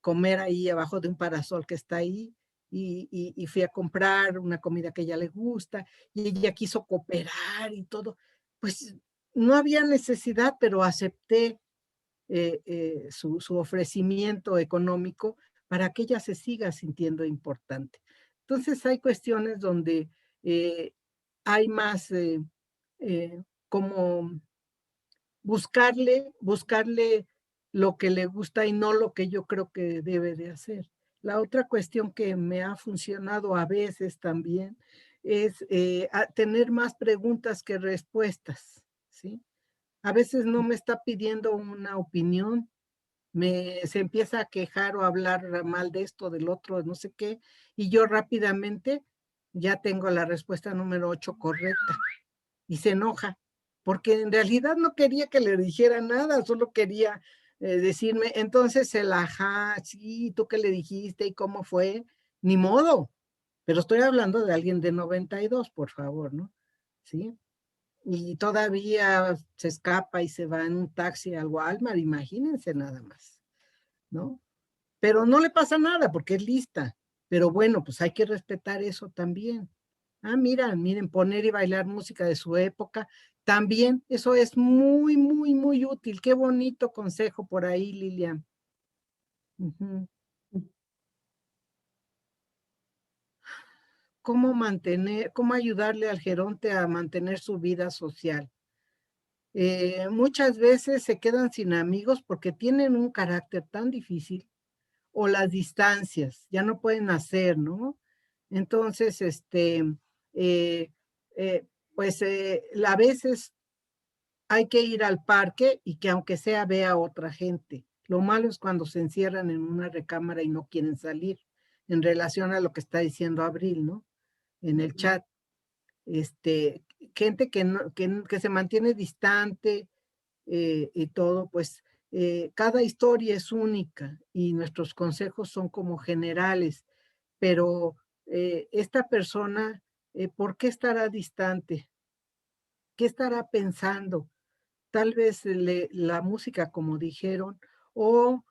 C: comer ahí abajo de un parasol que está ahí, y fui a comprar una comida que a ella le gusta, y ella quiso cooperar y todo. Pues no había necesidad, pero acepté su ofrecimiento económico para que ella se siga sintiendo importante. Entonces hay cuestiones donde hay más como buscarle lo que le gusta y no lo que yo creo que debe de hacer. La otra cuestión que me ha funcionado a veces también es tener más preguntas que respuestas, ¿sí? A veces no me está pidiendo una opinión, se empieza a quejar o a hablar mal de esto, del otro, no sé qué, y yo rápidamente ya tengo la respuesta número 8 correcta, y se enoja, porque en realidad no quería que le dijera nada, solo quería decirme, entonces sí, ¿tú qué le dijiste y cómo fue? Ni modo, pero estoy hablando de alguien de 92, por favor, ¿no? ¿Sí? Y todavía se escapa y se va en un taxi al Walmart, imagínense nada más, ¿no? Pero no le pasa nada porque es lista, pero bueno, pues hay que respetar eso también. Ah, miren, poner y bailar música de su época, también eso es muy, muy, muy útil. Qué bonito consejo por ahí, Lilian. Uh-huh. ¿Cómo ayudarle al geronte a mantener su vida social? Muchas veces se quedan sin amigos porque tienen un carácter tan difícil, o las distancias, ya no pueden hacer, ¿no? Entonces, a veces hay que ir al parque y que aunque sea vea a otra gente. Lo malo es cuando se encierran en una recámara y no quieren salir, en relación a lo que está diciendo Abril, ¿no? En el chat. Gente que se mantiene distante y todo, pues cada historia es única y nuestros consejos son como generales, pero esta persona, ¿por qué estará distante? ¿Qué estará pensando? Tal vez la música, como dijeron, o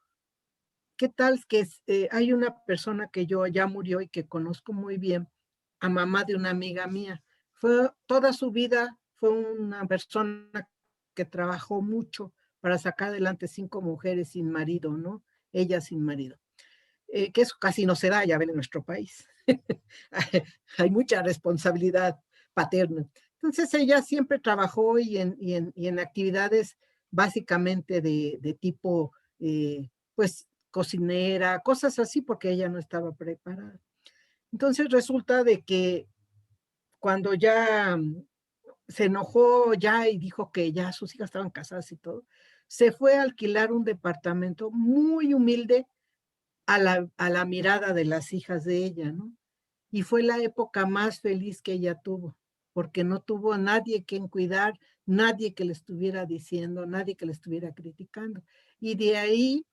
C: qué tal que hay una persona que yo ya murió y que conozco muy bien, a mamá de una amiga mía. Toda su vida fue una persona que trabajó mucho para sacar adelante 5 mujeres sin marido, ¿no? Ella sin marido. Que eso casi no se da, ya ven, en nuestro país. Hay mucha responsabilidad paterna. Entonces ella siempre trabajó y en actividades básicamente de tipo, pues, cocinera, cosas así, porque ella no estaba preparada. Entonces resulta de que cuando ya se enojó ya y dijo que ya sus hijas estaban casadas y todo, se fue a alquilar un departamento muy humilde a la mirada de las hijas de ella, ¿no? Y fue la época más feliz que ella tuvo, porque no tuvo a nadie quien cuidar, nadie que le estuviera diciendo, nadie que le estuviera criticando. Y de ahí,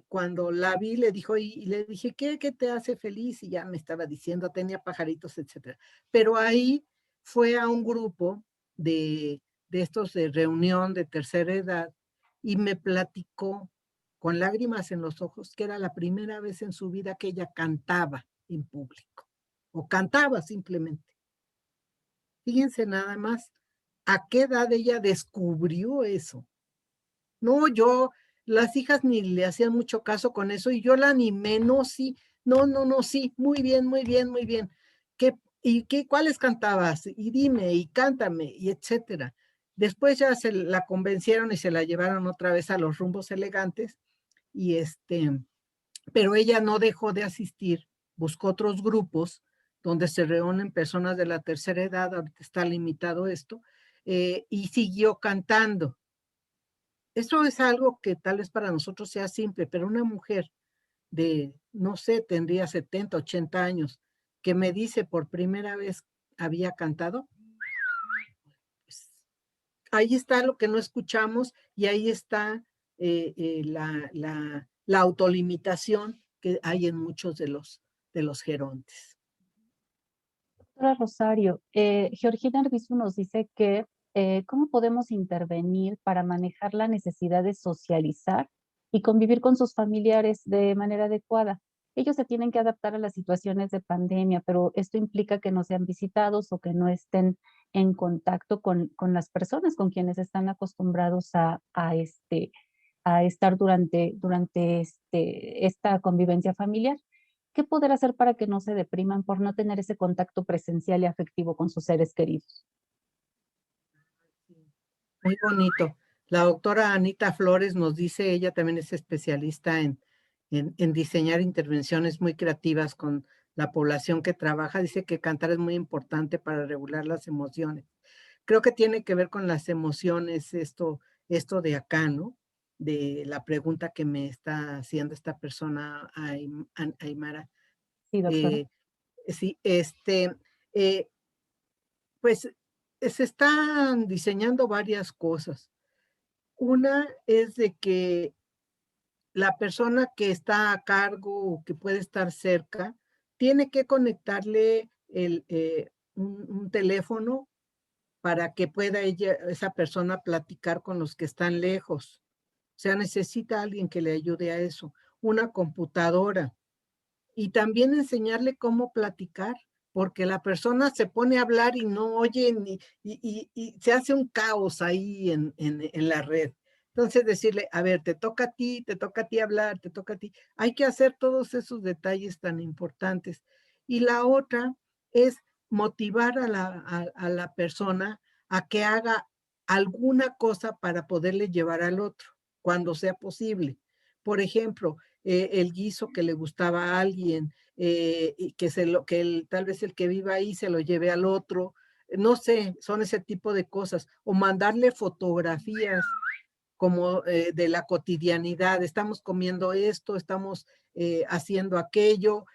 C: cuando la vi, le dijo, y le dije, ¿qué te hace feliz? Y ya me estaba diciendo, tenía pajaritos, etcétera. Pero ahí fue a un grupo de estos de reunión de tercera edad y me platicó con lágrimas en los ojos que era la primera vez en su vida que ella cantaba en público o cantaba simplemente. Fíjense nada más a qué edad ella descubrió eso. No, las hijas ni le hacían mucho caso con eso y yo la animé, no, sí, no, sí, muy bien, muy bien, muy bien. ¿Cuáles cantabas? Y dime, y cántame, y etcétera. Después ya la convencieron y se la llevaron otra vez a los Rumbos Elegantes y pero ella no dejó de asistir, buscó otros grupos donde se reúnen personas de la tercera edad, ahorita está limitado esto, y siguió cantando. Eso es algo que tal vez para nosotros sea simple, pero una mujer de, no sé, tendría 70, 80 años, que me dice por primera vez había cantado, pues, ahí está lo que no escuchamos y ahí está la autolimitación que hay en muchos de los gerontes.
A: Doctora Rosario, Georgina Arbizu nos dice que ¿cómo podemos intervenir para manejar la necesidad de socializar y convivir con sus familiares de manera adecuada? Ellos se tienen que adaptar a las situaciones de pandemia, pero esto implica que no sean visitados o que no estén en contacto con las personas con quienes están acostumbrados a estar durante esta convivencia familiar. ¿Qué poder hacer para que no se depriman por no tener ese contacto presencial y afectivo con sus seres queridos?
C: Muy bonito. La doctora Anita Flores nos dice, ella también es especialista en diseñar intervenciones muy creativas con la población que trabaja. Dice que cantar es muy importante para regular las emociones. Creo que tiene que ver con las emociones esto de acá, ¿no? De la pregunta que me está haciendo esta persona, Aymara.
A: Sí, doctora.
C: Sí, pues se están diseñando varias cosas. Una es de que la persona que está a cargo o que puede estar cerca tiene que conectarle un teléfono para que pueda esa persona platicar con los que están lejos. O sea, necesita alguien que le ayude a eso. Una computadora. Y también enseñarle cómo platicar, porque la persona se pone a hablar y no oye y se hace un caos ahí en la red. Entonces decirle, a ver, te toca a ti hablar, te toca a ti. Hay que hacer todos esos detalles tan importantes. Y la otra es motivar a la persona a que haga alguna cosa para poderle llevar al otro, cuando sea posible. Por ejemplo, el guiso que le gustaba a alguien, y que tal vez el que viva ahí se lo lleve al otro, no sé, son ese tipo de cosas. O mandarle fotografías como de la cotidianidad. Estamos comiendo esto, estamos haciendo aquello,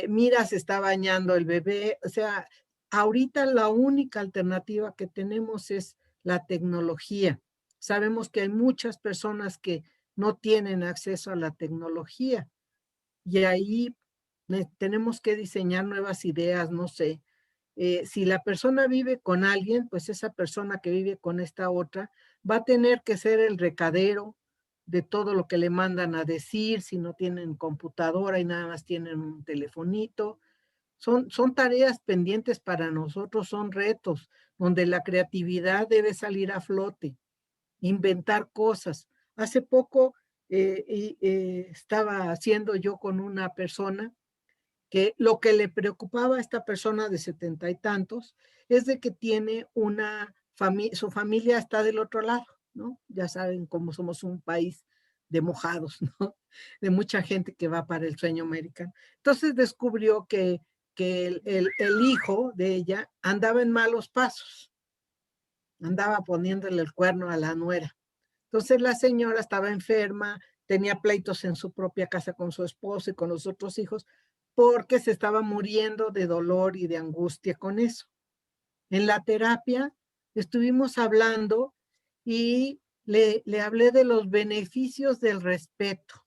C: mira, se está bañando el bebé. O sea, ahorita la única alternativa que tenemos es la tecnología. Sabemos que hay muchas personas que no tienen acceso a la tecnología y ahí tenemos que diseñar nuevas ideas, no sé. Si la persona vive con alguien, pues esa persona que vive con esta otra va a tener que ser el recadero de todo lo que le mandan a decir, si no tienen computadora y nada más tienen un telefonito. Son tareas pendientes para nosotros, son retos donde la creatividad debe salir a flote, inventar cosas. Hace poco estaba haciendo yo con una persona que lo que le preocupaba a esta persona de 70 y tantos es de que tiene una familia, su familia está del otro lado, ¿no? Ya saben cómo somos un país de mojados, ¿no? De mucha gente que va para el sueño americano. Entonces descubrió que el hijo de ella andaba en malos pasos, andaba poniéndole el cuerno a la nuera. Entonces la señora estaba enferma, tenía pleitos en su propia casa con su esposo y con los otros hijos, porque se estaba muriendo de dolor y de angustia con eso. En la terapia estuvimos hablando y le hablé de los beneficios del respeto.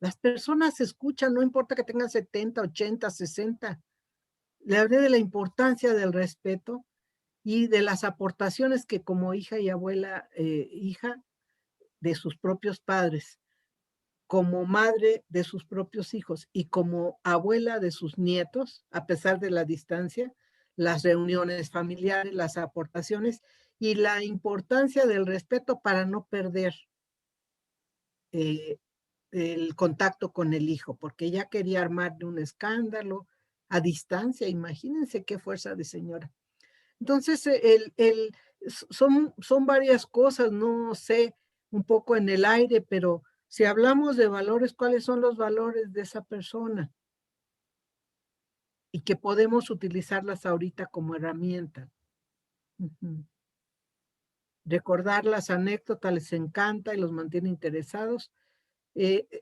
C: Las personas escuchan, no importa que tengan 70, 80, 60. Le hablé de la importancia del respeto y de las aportaciones que como hija y abuela, hija de sus propios padres, como madre de sus propios hijos y como abuela de sus nietos, a pesar de la distancia, las reuniones familiares, las aportaciones y la importancia del respeto para no perder el contacto con el hijo, porque ella quería armarle un escándalo a distancia. Imagínense qué fuerza de señora. Entonces, son varias cosas, no sé, un poco en el aire, pero si hablamos de valores, ¿cuáles son los valores de esa persona? Y que podemos utilizarlas ahorita como herramienta. Recordar las anécdotas les encanta y los mantiene interesados.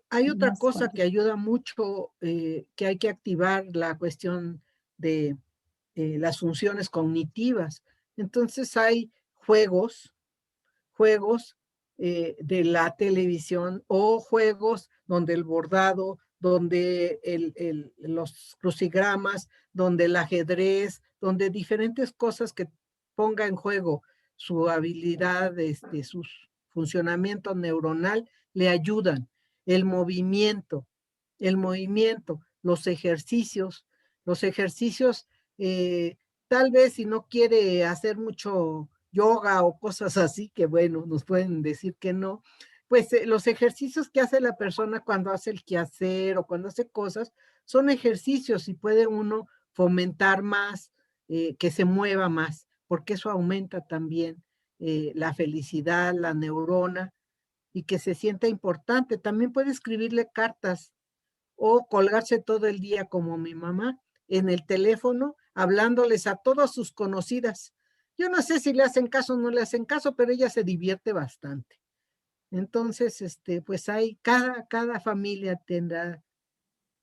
C: Hay otra cosa que ayuda mucho, que hay que activar la cuestión de las funciones cognitivas. Entonces hay juegos de la televisión o juegos donde el bordado, donde los crucigramas, donde el ajedrez, donde diferentes cosas que ponga en juego su habilidad, su funcionamiento neuronal, le ayudan. El movimiento, los ejercicios, tal vez si no quiere hacer mucho yoga o cosas así, que bueno, nos pueden decir que no, pues los ejercicios que hace la persona cuando hace el quehacer o cuando hace cosas, son ejercicios y puede uno fomentar más, que se mueva más, porque eso aumenta también la felicidad, la neurona, y que se sienta importante. También puede escribirle cartas o colgarse todo el día como mi mamá en el teléfono, hablándoles a todas sus conocidas. Yo no sé si le hacen caso o no le hacen caso, pero ella se divierte bastante. Entonces, pues hay, cada familia tendrá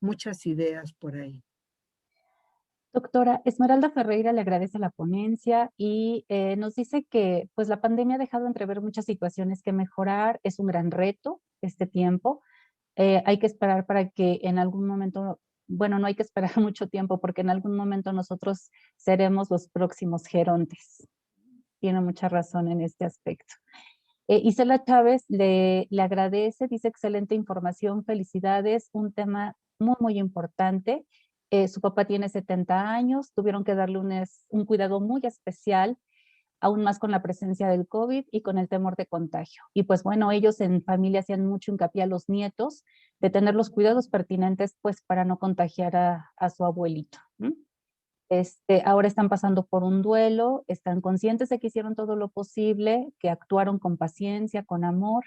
C: muchas ideas por ahí.
A: Doctora Esmeralda Ferreira le agradece la ponencia y nos dice que pues la pandemia ha dejado entrever muchas situaciones que mejorar. Es un gran reto este tiempo. Hay que esperar para que en algún momento, bueno, no hay que esperar mucho tiempo porque en algún momento nosotros seremos los próximos gerontes. Tiene mucha razón en este aspecto. Isela Chávez le agradece, dice excelente información, felicidades, un tema muy, muy importante. Su papá tiene 70 años, tuvieron que darle un cuidado muy especial, aún más con la presencia del COVID y con el temor de contagio. Y pues bueno, ellos en familia hacían mucho hincapié a los nietos de tener los cuidados pertinentes pues para no contagiar a su abuelito. Ahora están pasando por un duelo, están conscientes de que hicieron todo lo posible, que actuaron con paciencia, con amor,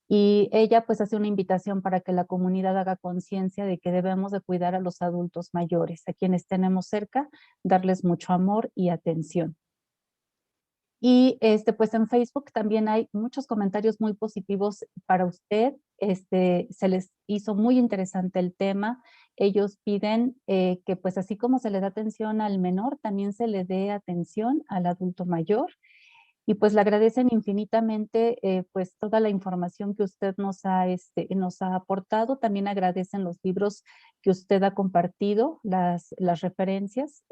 A: Y ella pues hace una invitación para que la comunidad haga conciencia de que debemos de cuidar a los adultos mayores, a quienes tenemos cerca, darles mucho amor y atención. Y pues en Facebook también hay muchos comentarios muy positivos para usted. Se les hizo muy interesante el tema. Ellos piden que pues así como se le da atención al menor, también se le dé atención al adulto mayor. Y pues le agradecen infinitamente pues toda la información que usted nos ha aportado. También agradecen los libros que usted ha compartido, las referencias.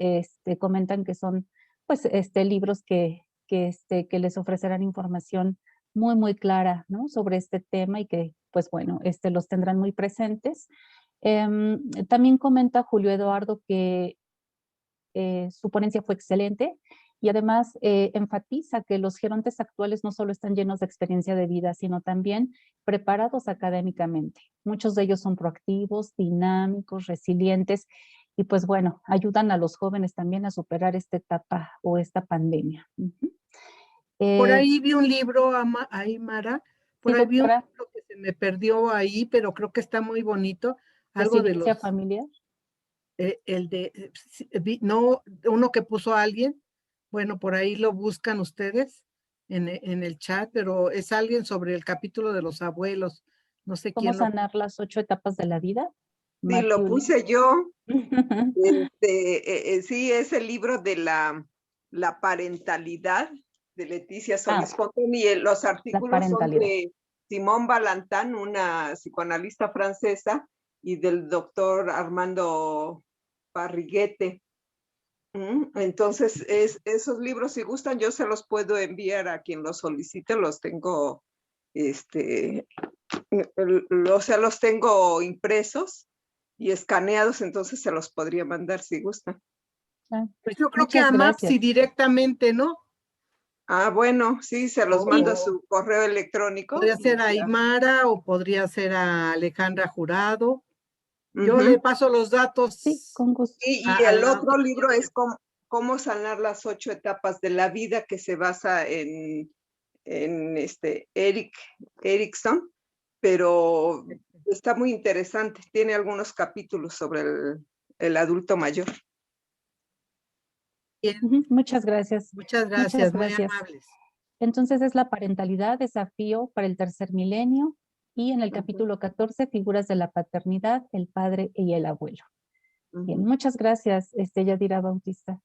A: Comentan que son pues libros que les ofrecerán información muy, muy clara, ¿no? Sobre este tema y que pues bueno, los tendrán muy presentes. También comenta Julio Eduardo que su ponencia fue excelente y además enfatiza que los gerontes actuales no solo están llenos de experiencia de vida, sino también preparados académicamente. Muchos de ellos son proactivos, dinámicos, resilientes y pues bueno, ayudan a los jóvenes también a superar esta etapa o esta pandemia.
C: Por ahí vi un libro, Aymara, por
A: Sí,
C: ahí vi un
A: doctora.
C: libro que se me perdió ahí, pero creo que está muy bonito. Algo de
A: ¿Resiliencia
C: los,
A: familiar?
C: no, uno que puso a alguien, bueno, por ahí lo buscan ustedes en el chat, pero es alguien sobre el capítulo de los abuelos, no sé
A: ¿Cómo
C: quién lo...
A: sanar las 8 etapas de la vida?
F: Sí, lo
A: Matthew Lee.
F: puse yo. Sí, es el libro de la parentalidad de Leticia Solís Fontón y los artículos son
A: parentalidad.
F: de Simone Valentin, una psicoanalista francesa, y del doctor Armando Parriguete. Entonces, esos libros, si gustan, yo se los puedo enviar a quien los solicite, los tengo, los tengo impresos y escaneados, entonces se los podría mandar si gustan.
C: Pues yo creo que
A: Muchas
C: a
A: gracias.
C: MAPSI directamente, ¿no?
F: Ah, bueno, sí, se los mando a su correo electrónico.
C: Podría ser a Aymara o podría ser a Alejandra Jurado. Yo
F: Ujú.
C: le paso los datos.
A: Sí, con gusto.
F: Y
C: a
F: el
C: la
F: otro
C: otra.
F: libro es cómo sanar las 8 etapas de la vida, que se basa en Eric Erickson, pero está muy interesante. Tiene algunos capítulos sobre el adulto mayor.
C: Bien,
A: Muchas gracias.
C: muchas gracias, muy
A: gracias.
C: amables.
A: Entonces es la parentalidad, desafío para el tercer milenio, y en el capítulo 14, figuras de la paternidad, el padre y el abuelo. Bien, muchas gracias, Yadira Bautista.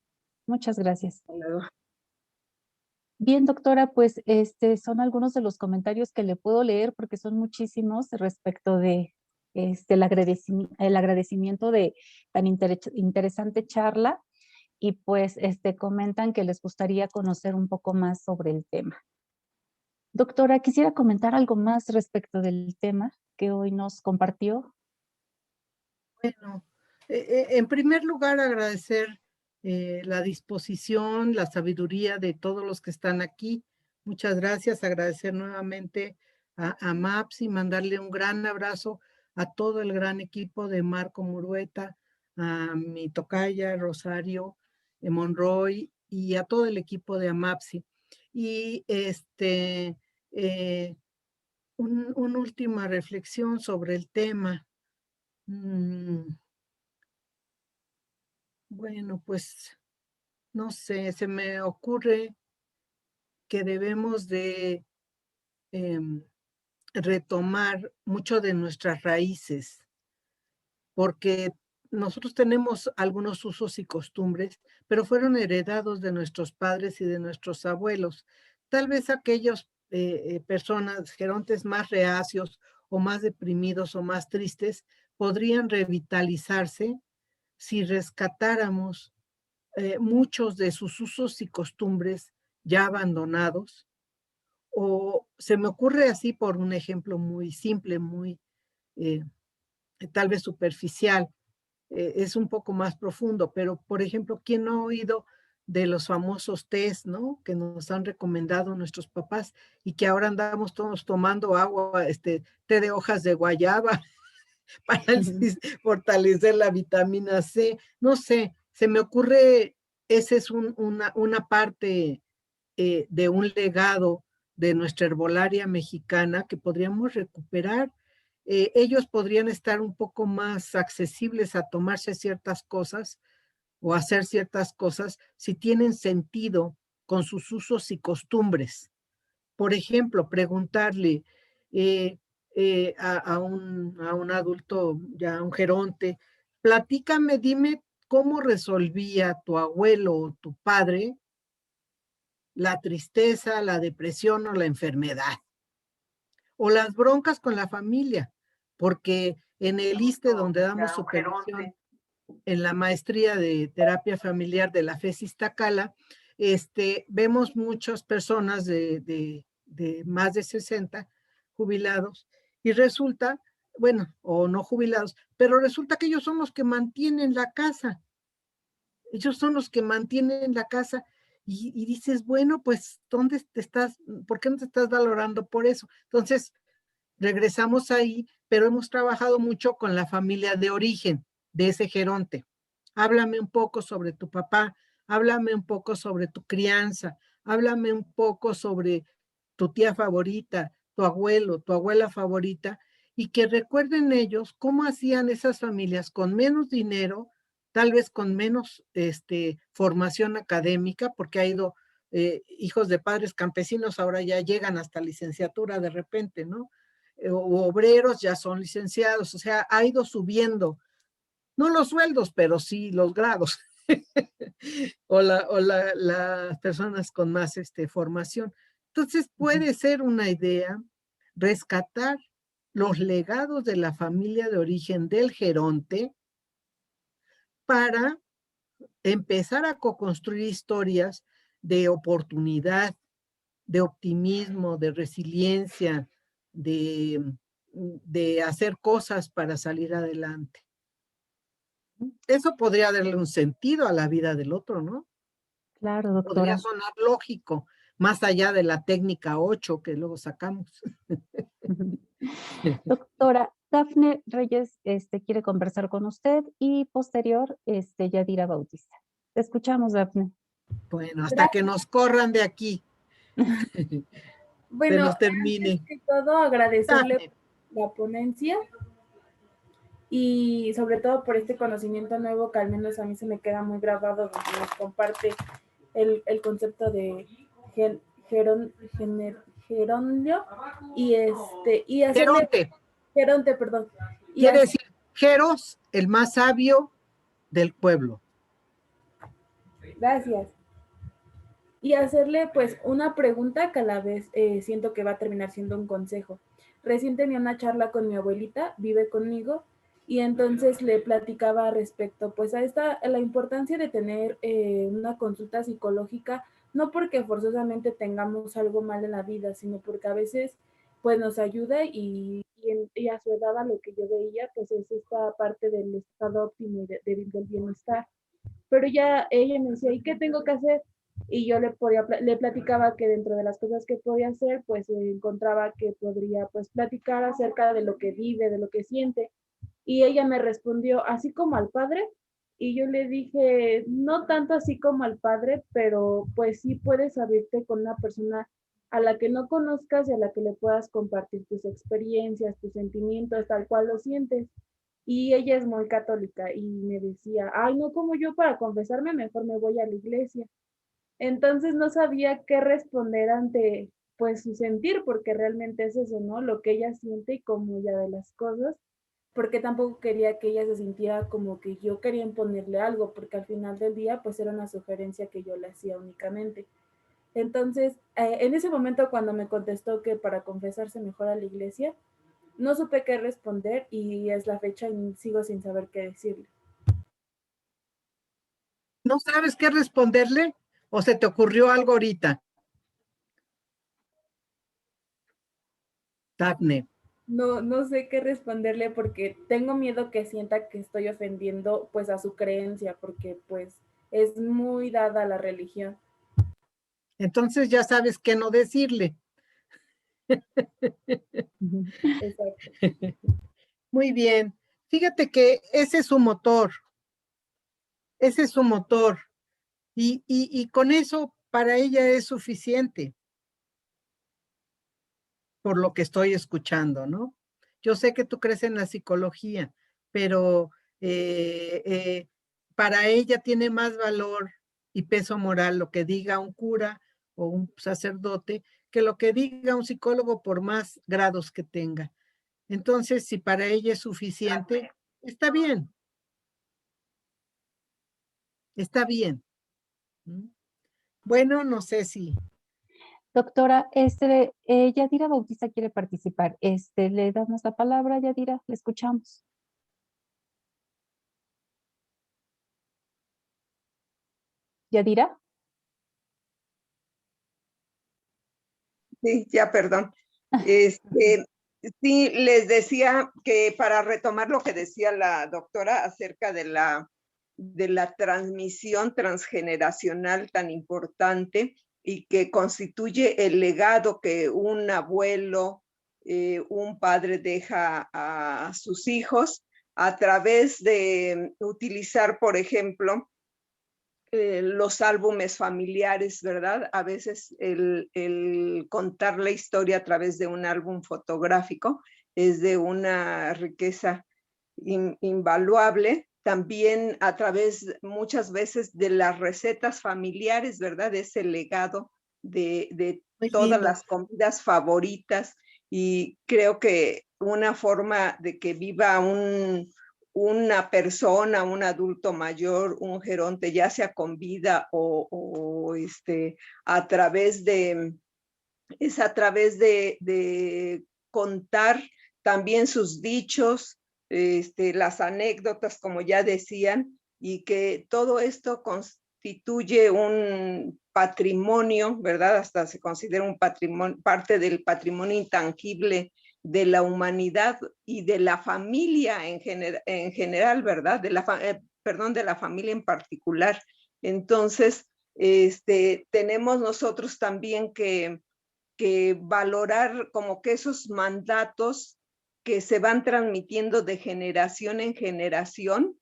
A: Muchas gracias. Bien, doctora, pues son algunos de los comentarios que le puedo leer porque son muchísimos respecto de el agradecimiento de tan interesante charla, y pues comentan que les gustaría conocer un poco más sobre el tema. Doctora, quisiera comentar algo más respecto del tema que hoy nos compartió.
C: Bueno, en primer lugar agradecer la disposición, la sabiduría de todos los que están aquí. Muchas gracias, agradecer nuevamente a MAPS y mandarle un gran abrazo a todo el gran equipo de Marco Murueta, a mi tocaya Rosario Monroy y a todo el equipo de AMAPSI. Y una última reflexión sobre el tema. Bueno, pues no sé, se me ocurre que debemos de retomar mucho de nuestras raíces, porque nosotros tenemos algunos usos y costumbres, pero fueron heredados de nuestros padres y de nuestros abuelos. Tal vez aquellos personas, gerontes más reacios o más deprimidos o más tristes, podrían revitalizarse si rescatáramos muchos de sus usos y costumbres ya abandonados. O se me ocurre así por un ejemplo muy simple, muy tal vez superficial, es un poco más profundo, pero por ejemplo, ¿quién no ha oído de los famosos tés, ¿no? Que nos han recomendado nuestros papás y que ahora andamos todos tomando agua, té de hojas de guayaba para fortalecer la vitamina C. No sé, se me ocurre, esa es una parte de un legado de nuestra herbolaria mexicana que podríamos recuperar. Ellos podrían estar un poco más accesibles a tomarse ciertas cosas o hacer ciertas cosas si tienen sentido con sus usos y costumbres. Por ejemplo, preguntarle a un adulto, ya un geronte, platícame, dime cómo resolvía tu abuelo o tu padre la tristeza, la depresión o la enfermedad, o las broncas con la familia, porque en el ISSSTE, donde damos supervisión en la maestría de terapia familiar de la FES Iztacala, vemos muchas personas de más de 60 jubilados, y resulta, bueno, o no jubilados, pero resulta que ellos son los que mantienen la casa. Ellos son los que mantienen la casa, y dices, bueno, pues, ¿dónde te estás? ¿Por qué no te estás valorando por eso? Entonces, regresamos ahí, pero hemos trabajado mucho con la familia de origen de ese geronte. Háblame un poco sobre tu papá, háblame un poco sobre tu crianza, háblame un poco sobre tu tía favorita, tu abuelo, tu abuela favorita, y que recuerden ellos cómo hacían esas familias con menos dinero, tal vez con menos formación académica, porque ha ido hijos de padres campesinos, ahora ya llegan hasta licenciatura de repente, ¿no? O obreros ya son licenciados, o sea, ha ido subiendo, no los sueldos, pero sí los grados, o las personas con más formación. Entonces puede ser una idea rescatar los legados de la familia de origen del geronte para empezar a co-construir historias de oportunidad, de optimismo, de resiliencia, de hacer cosas para salir adelante. Eso podría darle un sentido a la vida del otro, ¿no?
A: Claro, doctora.
C: Podría sonar lógico, más allá de la técnica 8 que luego sacamos.
A: Doctora, Dafne Reyes quiere conversar con usted y posterior Yadira Bautista. Te escuchamos, Dafne.
C: Bueno, hasta que nos corran de aquí.
H: Bueno,
C: se nos termine.
H: Antes que todo, agradecerle
C: Dafne.
H: la ponencia y sobre todo por este conocimiento nuevo que al menos a mí se me queda muy grabado, donde nos comparte el concepto de gerondio y hacerle geronte, perdón. Y
C: quiere decir Geros, el más sabio del pueblo.
H: Gracias. Y hacerle pues una pregunta que a la vez siento que va a terminar siendo un consejo. Recién tenía una charla con mi abuelita, vive conmigo, y entonces le platicaba respecto pues a la importancia de tener una consulta psicológica, no porque forzosamente tengamos algo mal en la vida, sino porque a veces pues nos ayuda y a su edad a lo que yo veía pues es esta parte del estado óptimo y del bienestar. Pero ya ella me decía, ¿y qué tengo que hacer? Y yo le platicaba que dentro de las cosas que podía hacer, pues encontraba que podría pues platicar acerca de lo que vive, de lo que siente. Y ella me respondió, así como al padre. Y yo le dije, no tanto así como al padre, pero pues sí puedes abrirte con una persona a la que no conozcas y a la que le puedas compartir tus experiencias, tus sentimientos, tal cual lo sientes. Y ella es muy católica y me decía, ay, no, como yo para confesarme, mejor me voy a la iglesia. Entonces no sabía qué responder ante pues su sentir, porque realmente es eso, ¿no? Lo que ella siente y cómo ella ve las cosas, porque tampoco quería que ella se sintiera como que yo quería imponerle algo, porque al final del día pues era una sugerencia que yo le hacía únicamente. Entonces, en ese momento cuando me contestó que para confesarse mejor a la iglesia, no supe qué responder y es la fecha y sigo sin saber qué decirle.
C: ¿No sabes qué responderle? ¿O se te ocurrió algo ahorita? Dafne.
H: No sé qué responderle porque tengo miedo que sienta que estoy ofendiendo pues a su creencia, porque pues es muy dada a la religión.
C: Entonces ya sabes qué no decirle.
H: Exacto.
C: Muy bien. Fíjate que ese es su motor. Ese es su motor. Y con eso para ella es suficiente. por lo que estoy escuchando, ¿no? Yo sé que tú crees en la psicología, pero para ella tiene más valor y peso moral lo que diga un cura o un sacerdote que lo que diga un psicólogo por más grados que tenga. Entonces, si para ella es suficiente, está bien. Está bien. Bueno, no sé si...
A: Doctora, Yadira Bautista quiere participar. Le damos la palabra, Yadira, le escuchamos. Yadira.
F: Sí, ya, perdón. Sí, les decía que para retomar lo que decía la doctora acerca de la transmisión transgeneracional tan importante y que constituye el legado que un abuelo, un padre deja a sus hijos a través de utilizar, por ejemplo, los álbumes familiares, ¿verdad? A veces el contar la historia a través de un álbum fotográfico es de una riqueza invaluable. También a través muchas veces de las recetas familiares, ¿verdad? Ese legado de todas las comidas favoritas, y creo que una forma de que viva una persona, un adulto mayor, un geronte, ya sea con vida o a través de contar también sus dichos, las anécdotas, como ya decían, y que todo esto constituye un patrimonio, ¿verdad? Hasta se considera un patrimonio, parte del patrimonio intangible de la humanidad y de la familia en general, ¿verdad? De la familia en particular. Entonces, tenemos nosotros también que valorar como que esos mandatos que se van transmitiendo de generación en generación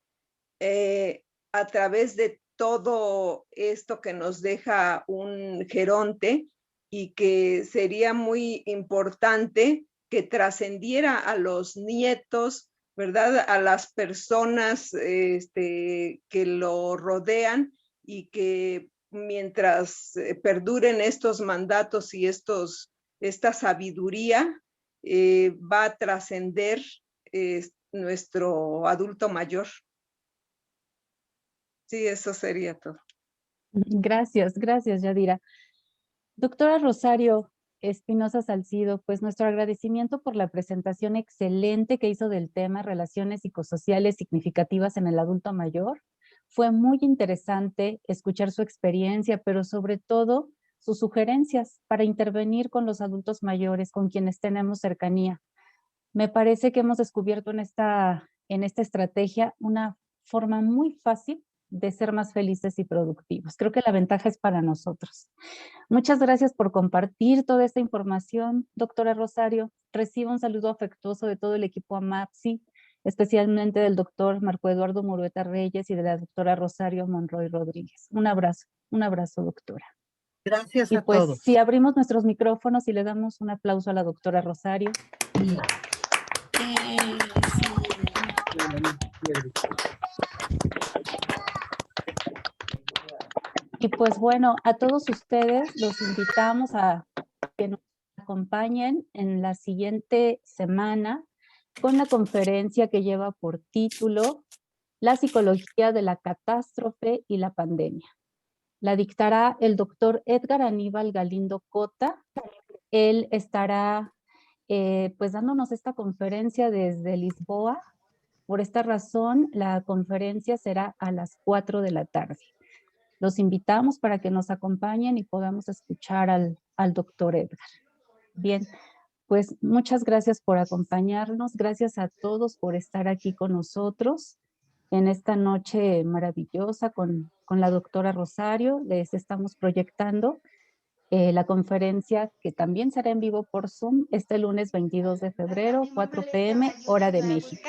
F: a través de todo esto que nos deja un geronte, y que sería muy importante que trascendiera a los nietos, ¿verdad? A las personas que lo rodean, y que mientras perduren estos mandatos y esta sabiduría, va a trascender nuestro adulto mayor. Sí, eso sería todo.
A: Gracias, Yadira. Doctora Rosario Espinosa Salcido, pues nuestro agradecimiento por la presentación excelente que hizo del tema Relaciones psicosociales significativas en el adulto mayor. Fue muy interesante escuchar su experiencia, pero sobre todo sus sugerencias para intervenir con los adultos mayores, con quienes tenemos cercanía. Me parece que hemos descubierto en esta estrategia una forma muy fácil de ser más felices y productivos. Creo que la ventaja es para nosotros. Muchas gracias por compartir toda esta información, doctora Rosario. Recibo un saludo afectuoso de todo el equipo AMAPSI, especialmente del doctor Marco Eduardo Murueta Reyes y de la doctora Rosario Monroy Rodríguez. Un abrazo, doctora.
C: Gracias
A: y
C: a
A: pues,
C: todos.
A: si abrimos nuestros micrófonos y le damos un aplauso a la doctora Rosario. Y pues bueno, a todos ustedes los invitamos a que nos acompañen en la siguiente semana con la conferencia que lleva por título La psicología de la catástrofe y la pandemia. La dictará el doctor Edgar Aníbal Galindo Cota. Él estará pues dándonos esta conferencia desde Lisboa. Por esta razón, la conferencia será a las 4 de la tarde. Los invitamos para que nos acompañen y podamos escuchar al doctor Edgar. Bien, pues muchas gracias por acompañarnos. Gracias a todos por estar aquí con nosotros en esta noche maravillosa con la doctora Rosario. Les estamos proyectando la conferencia que también será en vivo por Zoom este lunes 22 de febrero, 4 p.m., hora de México.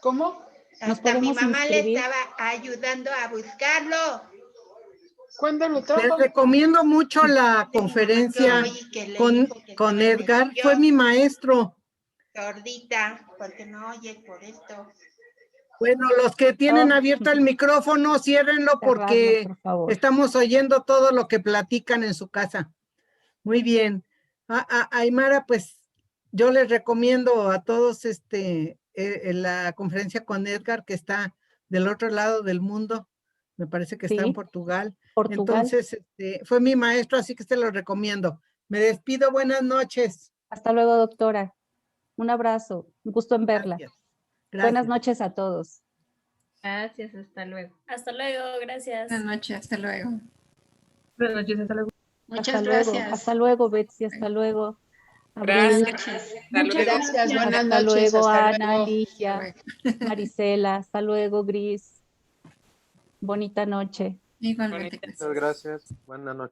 I: ¿Cómo?
A: Nos
I: Hasta mi
A: podemos
I: mamá le
A: inscribir.
I: estaba ayudando a buscarlo. ¿Cuándo lo
C: Les
I: trajo?
C: recomiendo mucho la conferencia con Edgar. Fue mi maestro.
J: Sordita, porque no oye por esto.
C: Bueno, los que tienen
A: Oh.
C: abierto el micrófono, ciérrenlo porque
A: Cerrarlo, por favor.
C: estamos oyendo todo lo que platican en su casa. Muy bien. Aymara, pues yo les recomiendo a todos la conferencia con Edgar, que está del otro lado del mundo. Me parece que está en
A: Sí,
C: Portugal.
A: Portugal.
C: Entonces, fue mi maestro, así que se lo recomiendo. Me despido. Buenas noches.
A: Hasta luego, doctora. Un abrazo. Un gusto en verla.
C: Gracias.
A: Buenas
C: Gracias.
A: noches a todos.
B: Gracias, hasta luego.
K: Hasta luego, gracias.
B: Buenas noches, hasta luego.
I: Buenas noches, hasta luego.
B: Muchas
A: Hasta luego.
B: gracias.
A: Hasta luego, Betsy. Hasta luego.
B: Buenas
A: Abril.
B: noches.
G: Muchas
I: Gracias, buenas
A: Hasta
I: noches.
A: luego,
I: hasta
A: Ana,
I: luego.
A: Alicia, Marisela. Hasta luego, Gris. Bonita noche.
B: Igualmente.
E: Muchas gracias. Buenas noches.